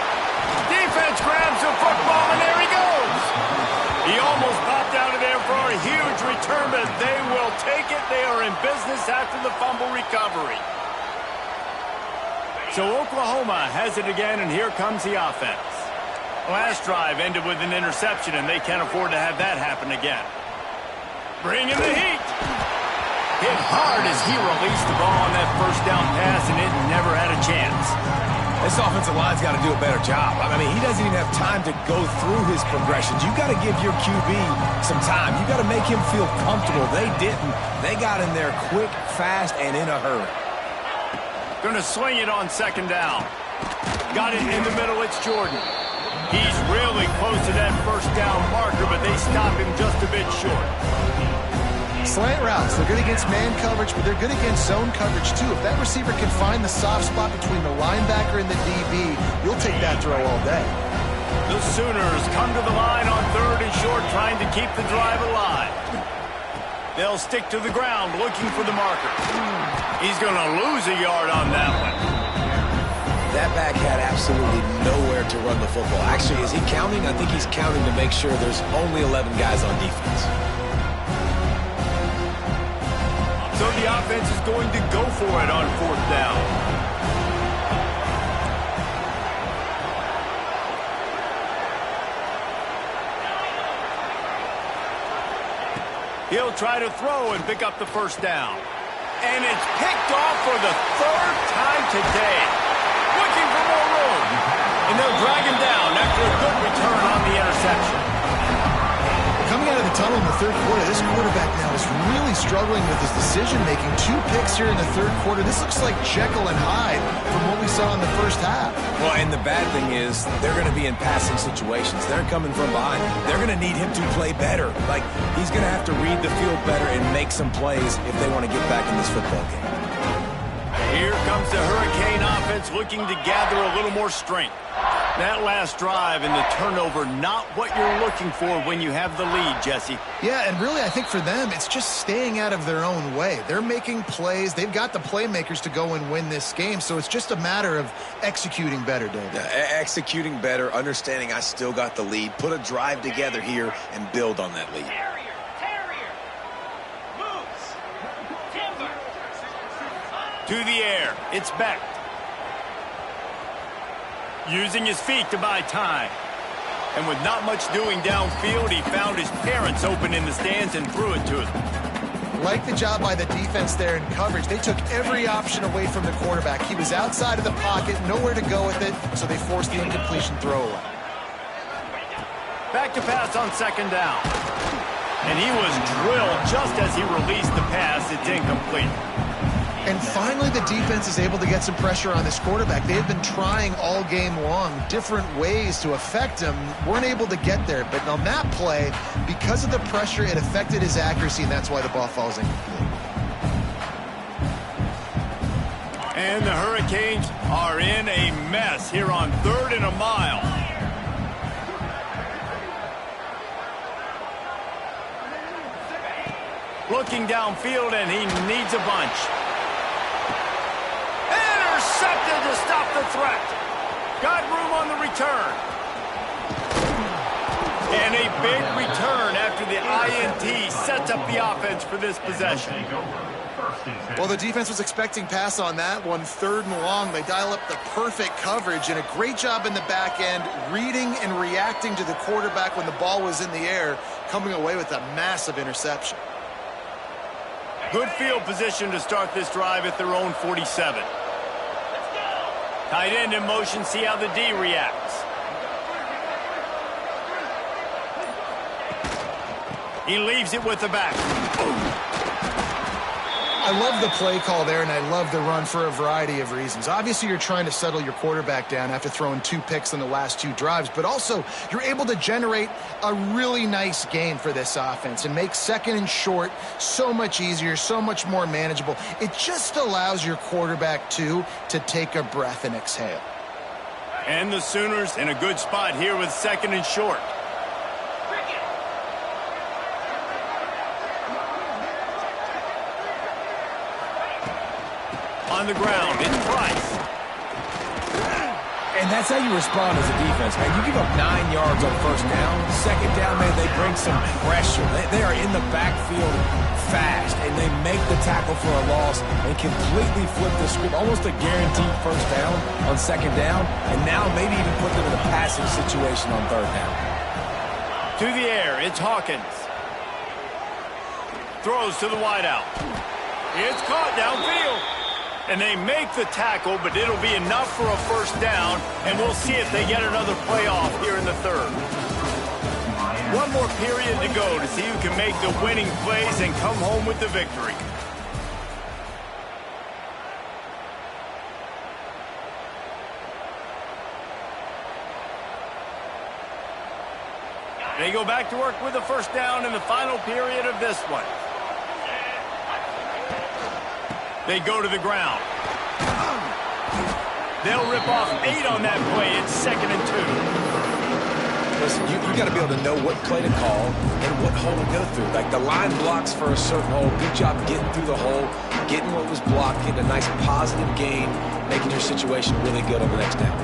Speaker 1: Defense grabs the football, and there he goes. He almost popped out of there for a huge return, but they will take it. They are in business after the fumble recovery. So Oklahoma has it again, and here comes the offense. Last drive ended with an interception, and they can't afford to have that happen again. Bringing the heat. Hit hard as he released the ball on that first down pass, and it never had a chance.
Speaker 2: This offensive line's got to do a better job. I mean, he doesn't even have time to go through his progressions. You've got to give your QB some time. You've got to make him feel comfortable. They didn't. They got in there quick, fast, and in a hurry.
Speaker 1: Going to swing it on 2nd down. Got it in the middle. It's Jordan. He's really close to that first down marker, but they stop him just a bit short.
Speaker 3: Slant routes, they're good against man coverage, but they're good against zone coverage too. If that receiver can find the soft spot between the linebacker and the DB, you'll take that throw all day.
Speaker 1: The Sooners come to the line on 3rd and short, trying to keep the drive alive. They'll stick to the ground, looking for the marker. He's going to lose a yard on that one.
Speaker 2: That back had absolutely nowhere to run the football. Actually, is he counting? I think he's counting to make sure there's only 11 guys on defense.
Speaker 1: So the offense is going to go for it on 4th down. He'll try to throw and pick up the first down. And it's picked off for the 3rd time today. Looking for more room. And they'll drag him down after a good return on the interception.
Speaker 3: Coming out of the tunnel in the 3rd quarter, this quarterback now is really struggling with his decision-making. 2 picks here in the 3rd quarter. This looks like Jekyll and Hyde from what we saw in the first half.
Speaker 2: Well, and the bad thing is they're going to be in passing situations. They're coming from behind. They're going to need him to play better. Like, he's going to have to read the field better and make some plays if they want to get back in this football game.
Speaker 1: Here comes the Hurricane offense looking to gather a little more strength. That last drive and the turnover, not what you're looking for when you have the lead, Jesse.
Speaker 3: Yeah, and really I think for them, it's just staying out of their own way. They're making plays. They've got the playmakers to go and win this game, so it's just a matter of executing better, David.
Speaker 2: Executing better, understanding I still got the lead, put a drive together here and build on that lead.
Speaker 1: To the air, it's Beck. Using his feet to buy time. And with not much doing downfield, he found his parents open in the stands and threw it to him.
Speaker 3: Like the job by the defense there in coverage. They took every option away from the quarterback. He was outside of the pocket, nowhere to go with it, so they forced the incompletion throwaway.
Speaker 1: Back to pass on second down. And he was drilled just as he released the pass. It's incomplete.
Speaker 3: And finally, the defense is able to get some pressure on this quarterback. They've been trying all game long different ways to affect him. Weren't able to get there. But on that play, because of the pressure, it affected his accuracy, and that's why the ball falls incomplete.
Speaker 1: And the Hurricanes are in a mess here on 3rd and a mile. Looking downfield, and he needs a bunch. Intercepted to stop the threat. Got room on the return. And a big return after the INT sets up the offense for this possession.
Speaker 3: Well, the defense was expecting pass on that one. 3rd and long. They dial up the perfect coverage and a great job in the back end, reading and reacting to the quarterback when the ball was in the air, coming away with a massive interception.
Speaker 1: Good field position to start this drive at their own 47. Tight end in motion, see how the D reacts. He leaves it with the back.
Speaker 3: I love the play call there, and I love the run for a variety of reasons. Obviously, you're trying to settle your quarterback down after throwing 2 picks in the last 2 drives, but also you're able to generate a really nice game for this offense and make 2nd and short so much easier, so much more manageable. It just allows your quarterback, too, to take a breath and exhale.
Speaker 1: And the Sooners in a good spot here with 2nd and short. On the ground, it's Price.
Speaker 2: And that's how you respond as a defense, man. You give up 9 yards on 1st down. 2nd down, man, they bring some pressure. They are in the backfield fast, and they make the tackle for a loss and completely flip the script. Almost a guaranteed 1st down on 2nd down, and now maybe even put them in a passing situation on 3rd down.
Speaker 1: To the air, it's Hawkins. Throws to the wideout. It's caught downfield. And they make the tackle, but it'll be enough for a 1st down, and we'll see if they get another playoff here in the 3rd. One more period to go to see who can make the winning plays and come home with the victory. They go back to work with a 1st down in the final period of this one. They go to the ground. They'll rip off 8 on that play. It's 2nd and 2.
Speaker 2: Listen, you got to be able to know what play to call and what hole to go through. Like the line blocks for a certain hole. Good job getting through the hole, getting what was blocked, getting a nice positive gain, making your situation really good on the next down.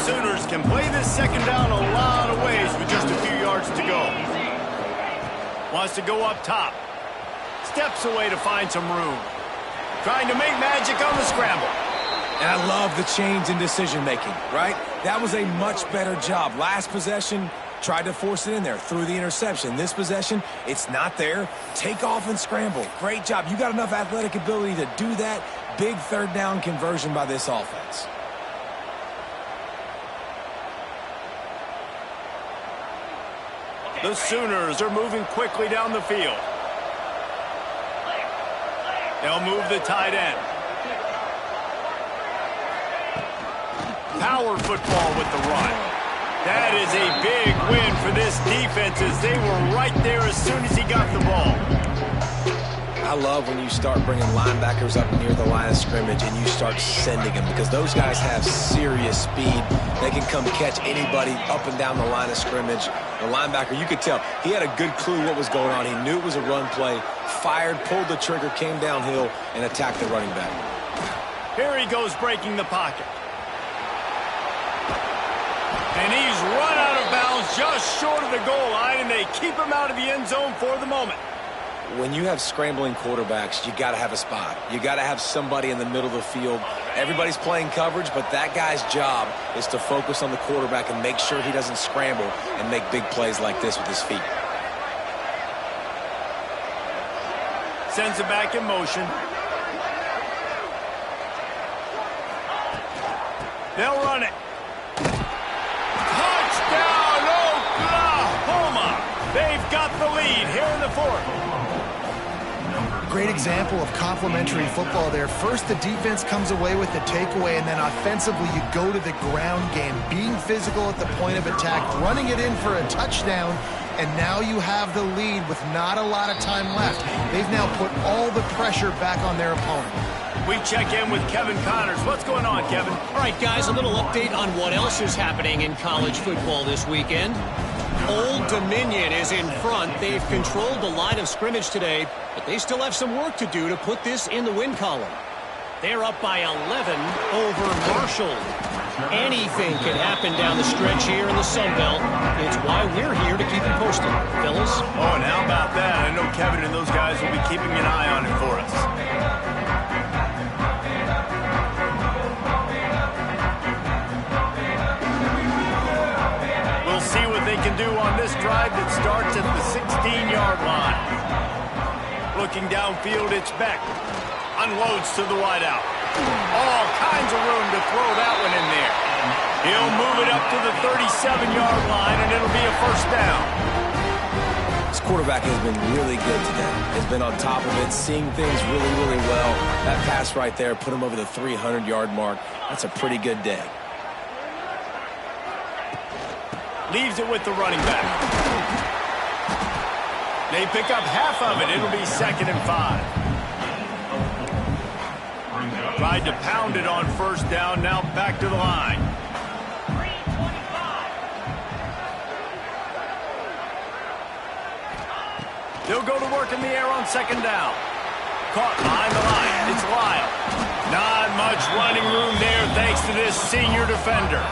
Speaker 1: Sooners can play this 2nd down a lot of ways with just a few yards to go. Wants to go up top. Steps away to find some room. Trying to make magic on the scramble.
Speaker 2: And I love the change in decision-making, right? That was a much better job. Last possession, tried to force it in there, threw the interception. This possession, it's not there. Take off and scramble. Great job. You got enough athletic ability to do that. Big 3rd down conversion by this offense.
Speaker 1: The Sooners are moving quickly down the field. They'll move the tight end. Power football with the run. That is a big win for this defense as they were right there as soon as he got the ball.
Speaker 2: I love when you start bringing linebackers up near the line of scrimmage and you start sending them because those guys have serious speed. They can come catch anybody up and down the line of scrimmage. The linebacker, you could tell, he had a good clue what was going on. He knew it was a run play, fired, pulled the trigger, came downhill, and attacked the running back.
Speaker 1: Here he goes breaking the pocket. And he's run out of bounds just short of the goal line, and they keep him out of the end zone for the moment.
Speaker 2: When you have scrambling quarterbacks, you got to have a spot. You got to have somebody in the middle of the field. Everybody's playing coverage, but that guy's job is to focus on the quarterback and make sure he doesn't scramble and make big plays like this with his feet.
Speaker 1: Sends it back in motion. They'll run it. Touchdown, Oklahoma! They've got the lead here in the fourth.
Speaker 3: Great example of complementary football there. First, the defense comes away with the takeaway, and then offensively, you go to the ground game, being physical at the point of attack, running it in for a touchdown, and now you have the lead with not a lot of time left. They've now put all the pressure back on their opponent.
Speaker 1: We check in with Kevin Connors. What's going on, Kevin?
Speaker 4: All right, guys, a little update on what else is happening in college football this weekend. Old Dominion is in front. They've controlled the line of scrimmage today, but they still have some work to do to put this in the win column. They're up by 11 over Marshall. Anything can happen down the stretch here in the Sun Belt. It's why we're here to keep you posted. Fellas?
Speaker 1: Oh, and how about that? I know Kevin and those guys will be keeping an eye on it for us. We'll see what they can do on this drive that starts at the 16-yard line. Looking downfield, it's Beck. Unloads to the wideout. All kinds of room to throw that one in there. He'll move it up to the 37-yard line, and it'll be a first down.
Speaker 2: This quarterback has been really good today. Has been on top of it, seeing things really, really well. That pass right there put him over the 300-yard mark. That's a pretty good day.
Speaker 1: Leaves it with the running back. They pick up half of it. It'll be 2nd and 5. Tried to pound it on first down. Now back to the line. They'll go to work in the air on 2nd down. Caught behind the line. It's Lyle. Not much running room there thanks to this senior defender.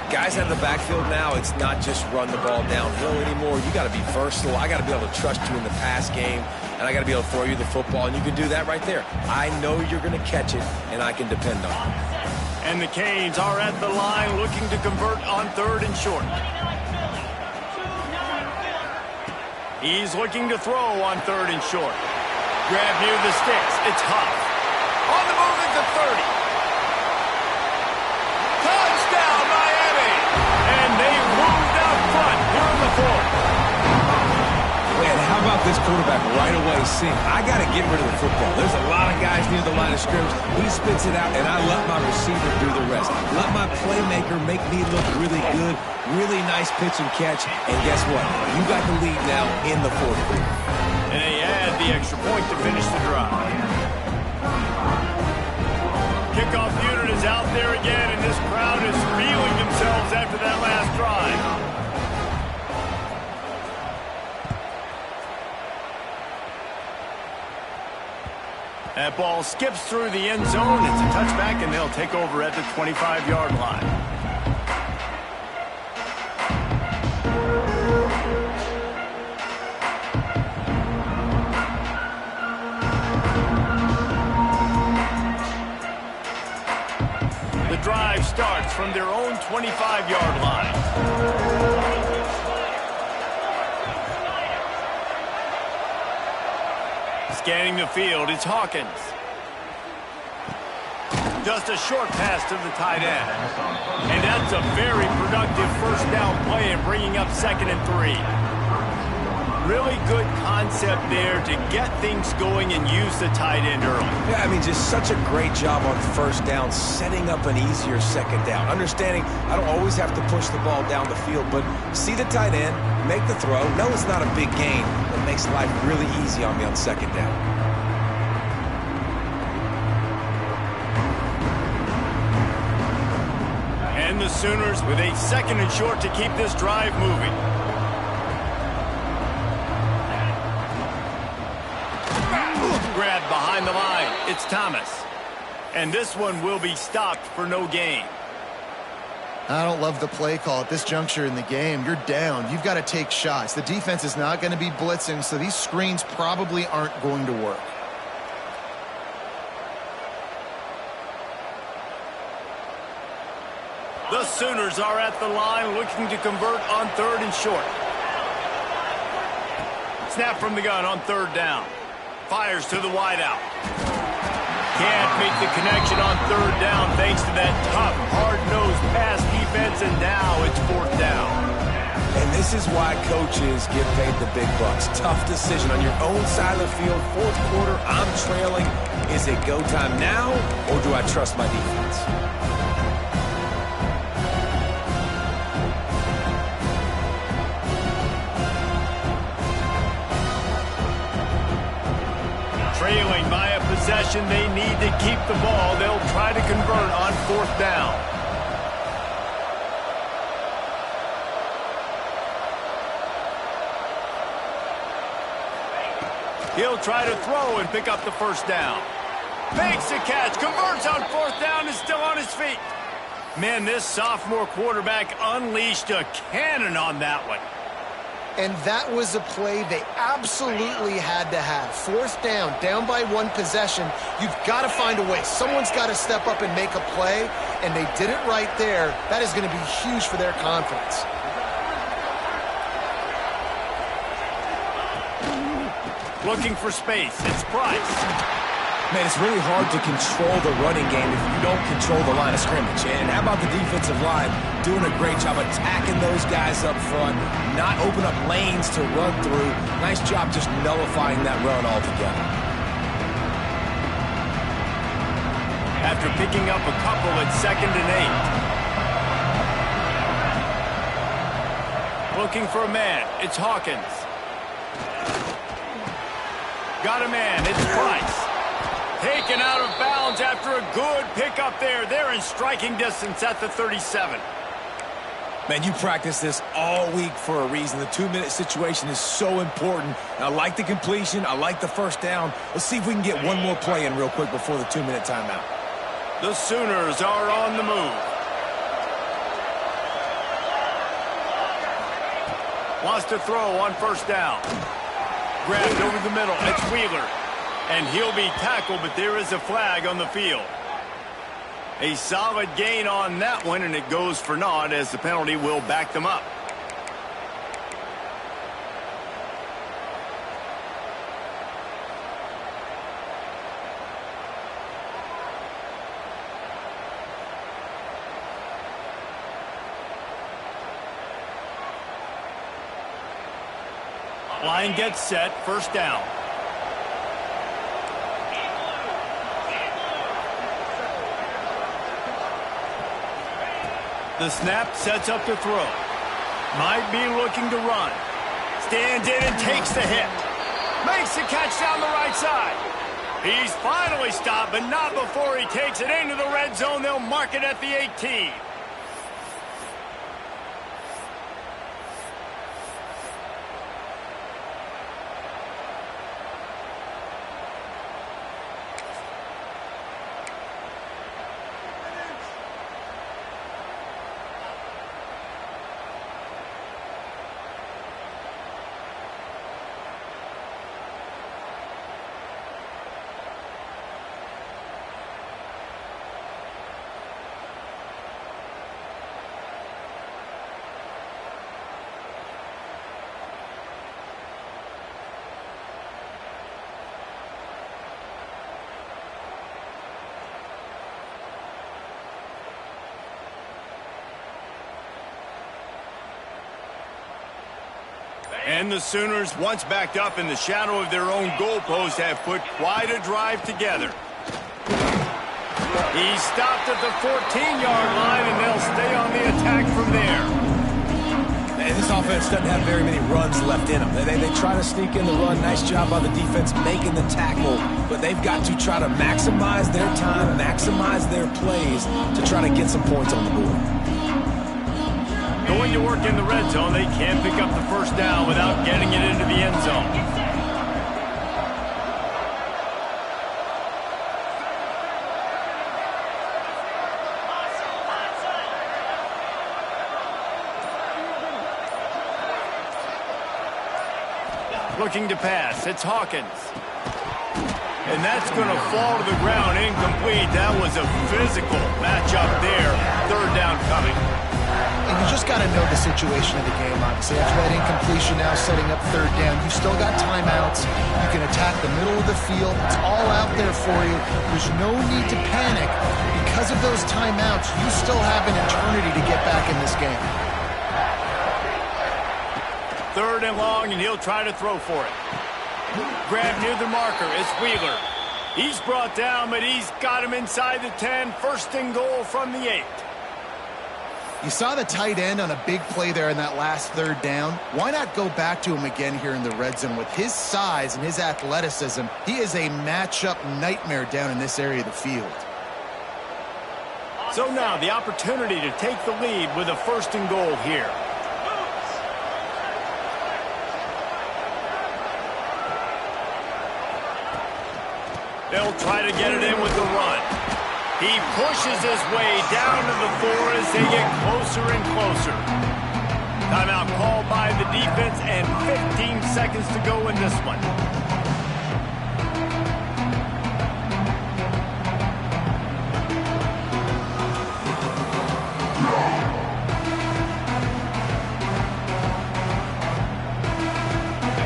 Speaker 2: Guys out of the backfield now, it's not just run the ball downhill anymore. You got to be versatile. I got to be able to trust you in the pass game, and I got to be able to throw you the football, and you can do that right there. I know you're going to catch it, and I can depend on it.
Speaker 1: And the Canes are at the line looking to convert on 3rd and short. He's looking to throw on 3rd and short. Grab near the sticks. It's Huff. On the move at the 30. Touchdown, Miami! And they moved out front here in the fourth.
Speaker 2: Man, how about this quarterback right away seeing, I got to get rid of the football. There's a lot of guys near the line of scrimmage. He spits it out, and I let my receiver do the rest. Let my playmaker make me look really good. Really nice pitch and catch. And guess what? You got the lead now in the fourth quarter.
Speaker 1: And they add the extra point to finish the drive. Kickoff unit is out there again, and this crowd is feeling themselves after that last drive. That ball skips through the end zone. It's a touchback, and they'll take over at the 25-yard line. The drive starts from their own 25-yard line. Scanning the field, it's Hawkins. Just a short pass to the tight end. And that's a very productive first down play and bringing up 2nd and 3. Really good concept there to get things going and use the tight end early.
Speaker 2: Yeah, I mean, just such a great job on first down, setting up an easier 2nd down. Understanding I don't always have to push the ball down the field, but see the tight end, make the throw. No, it's not a big gain, but it makes life really easy on me on 2nd down.
Speaker 1: And the Sooners with a 2nd and short to keep this drive moving. Grabbed behind the line. It's Thomas. And this one will be stopped for no gain.
Speaker 3: I don't love the play call at this juncture in the game. You're down. You've got to take shots. The defense is not going to be blitzing, so these screens probably aren't going to work.
Speaker 1: The Sooners are at the line looking to convert on 3rd and short. Snap from the gun on 3rd down. Fires to the wideout. Can't make the connection on third down thanks to that tough, hard-nosed pass defense, and now it's fourth down.
Speaker 2: And this is why coaches get paid the big bucks. Tough decision on your own side of the field. Fourth quarter, I'm trailing. Is it go time now, or do I trust my defense?
Speaker 1: Trailing by a possession, they need to keep the ball. They'll try to convert on fourth down. He'll try to throw and pick up the first down. Makes a catch, converts on fourth down, is still on his feet. Man, this sophomore quarterback unleashed a cannon on that one.
Speaker 3: And that was a play they absolutely had to have. Fourth down, down by one possession. You've got to find a way. Someone's got to step up and make a play, and they did it right there. That is going to be huge for their confidence.
Speaker 1: Looking for space. It's Price.
Speaker 2: Man, it's really hard to control the running game if you don't control the line of scrimmage. And how about the defensive line doing a great job attacking those guys up front, not open up lanes to run through. Nice job just nullifying that run altogether.
Speaker 1: After picking up a couple at 2nd and 8. Looking for a man. It's Hawkins. Got a man. It's Price. Taken out of bounds after a good pickup there. They're in striking distance at the 37.
Speaker 2: Man, you practice this all week for a reason. The 2-minute situation is so important. And I like the completion. I like the first down. Let's see if we can get one more play in real quick before the 2-minute timeout.
Speaker 1: The Sooners are on the move. Wants to throw on first down. Grabbed over the middle. It's Wheeler. And he'll be tackled, but there is a flag on the field. A solid gain on that one, and it goes for naught as the penalty will back them up. Line gets set, first down. The snap sets up the throw. Might be looking to run. Stands in and takes the hit. Makes the catch down the right side. He's finally stopped, but not before he takes it into the red zone. They'll mark it at the 18. And the Sooners, once backed up in the shadow of their own goalpost, have put quite a drive together. He stopped at the 14-yard line, and they'll stay on the attack from there.
Speaker 2: And this offense doesn't have very many runs left in them. They try to sneak in the run. Nice job by the defense making the tackle. But they've got to try to maximize their time, maximize their plays to try to get some points on the board.
Speaker 1: Going to work in the red zone, they can pick up the first down without getting it into the end zone. Looking to pass, it's Hawkins. And that's going to fall to the ground, incomplete. That was a physical matchup there. Third down coming.
Speaker 3: And you just got to know the situation of the game, obviously. After that incompletion now setting up third down, you've still got timeouts. You can attack the middle of the field. It's all out there for you. There's no need to panic. Because of those timeouts, you still have an eternity to get back in this game.
Speaker 1: Third and long, and he'll try to throw for it. Grab near the marker. It's Wheeler. He's brought down, but he's got him inside the 10. First and goal from the 8.
Speaker 3: You saw the tight end on a big play there in that last third down. Why not go back to him again here in the red zone? With his size and his athleticism, he is a matchup nightmare down in this area of the field.
Speaker 1: So now the opportunity to take the lead with a first and goal here. They'll try to get it in with the run. He pushes his way down to the 4 as they get closer and closer. Timeout called by the defense and 15 seconds to go in this one.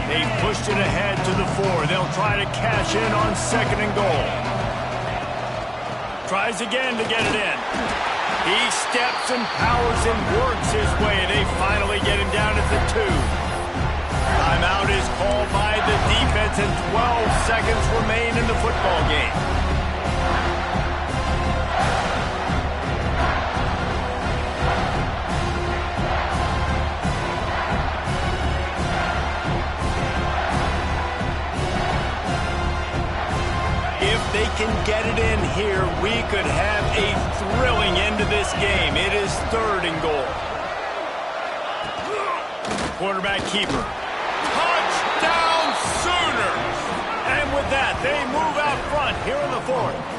Speaker 1: They pushed it ahead to the 4. They'll try to cash in on second and goal. Tries again to get it in. He steps and powers and works his way. They finally get him down at the 2. Timeout is called by the defense and 12 seconds remain in the football game. They can get it in here, we could have a thrilling end to this game. It is third and goal. Quarterback keeper. Touchdown Sooners! And with that, they move out front here in the 4th.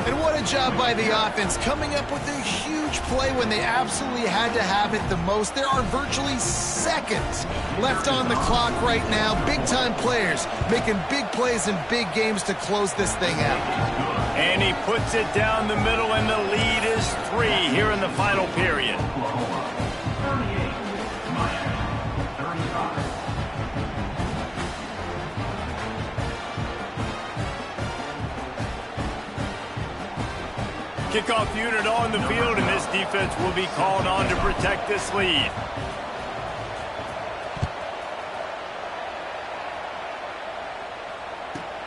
Speaker 3: And what a job by the offense, coming up with a huge play when they absolutely had to have it the most. There are virtually seconds left on the clock right now. Big-time players making big plays in big games to close this thing out.
Speaker 1: And he puts it down the middle, and the lead is 3 here in the final period. Kickoff unit on the field, and this defense will be called on to protect this lead.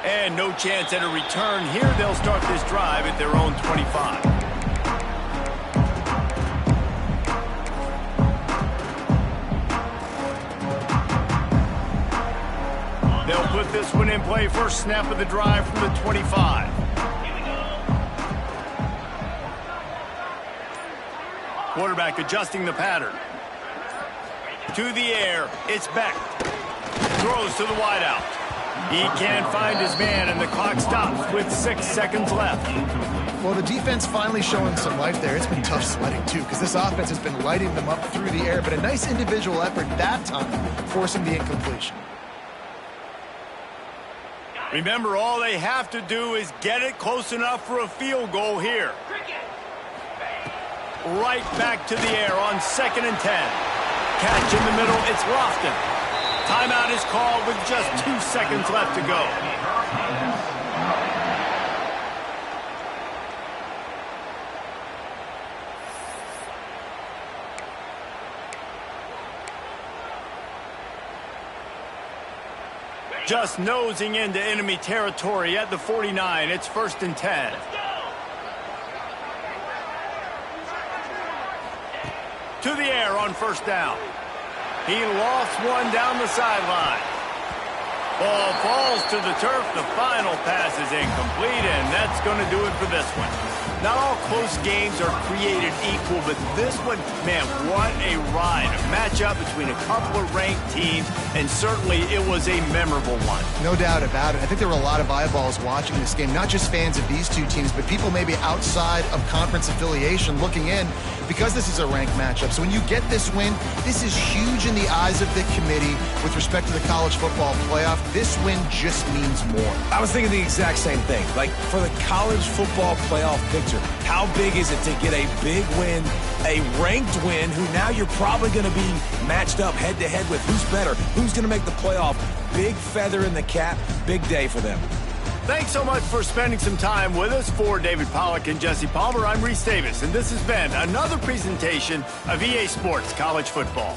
Speaker 1: And no chance at a return here. They'll start this drive at their own 25. They'll put this one in play. First snap of the drive from the 25. Quarterback adjusting the pattern. To the air. It's Beck. Throws to the wideout. He can't find his man, and the clock stops with 6 seconds left.
Speaker 3: Well, the defense finally showing some life there. It's been tough sledding, too, because this offense has been lighting them up through the air, but a nice individual effort that time, forcing the incompletion.
Speaker 1: Remember, all they have to do is get it close enough for a field goal here. Right back to the air on 2nd and 10. Catch in the middle, it's Lofton. Timeout is called with just 2 seconds left to go. Just nosing into enemy territory at the 49. It's 1st and 10. To the air on 1st down. He lost one down the sideline. Ball falls to the turf. The final pass is incomplete, and that's going to do it for this one. Not all close games are created equal, but this one, man, what a ride. A matchup between a couple of ranked teams, and certainly it was a memorable one.
Speaker 3: No doubt about it. I think there were a lot of eyeballs watching this game, not just fans of these two teams, but people maybe outside of conference affiliation looking in because this is a ranked matchup. So when you get this win, this is huge in the eyes of the committee with respect to the college football playoff this win just means more.
Speaker 2: I was thinking the exact same thing. Like, for the college football playoff picture, how big is it to get a big win, a ranked win, who now you're probably going to be matched up head-to-head with who's better, who's going to make the playoff. Big feather in the cap, big day for them.
Speaker 1: Thanks so much for spending some time with us. For David Pollack and Jesse Palmer, I'm Reese Davis, and this has been another presentation of EA Sports College Football.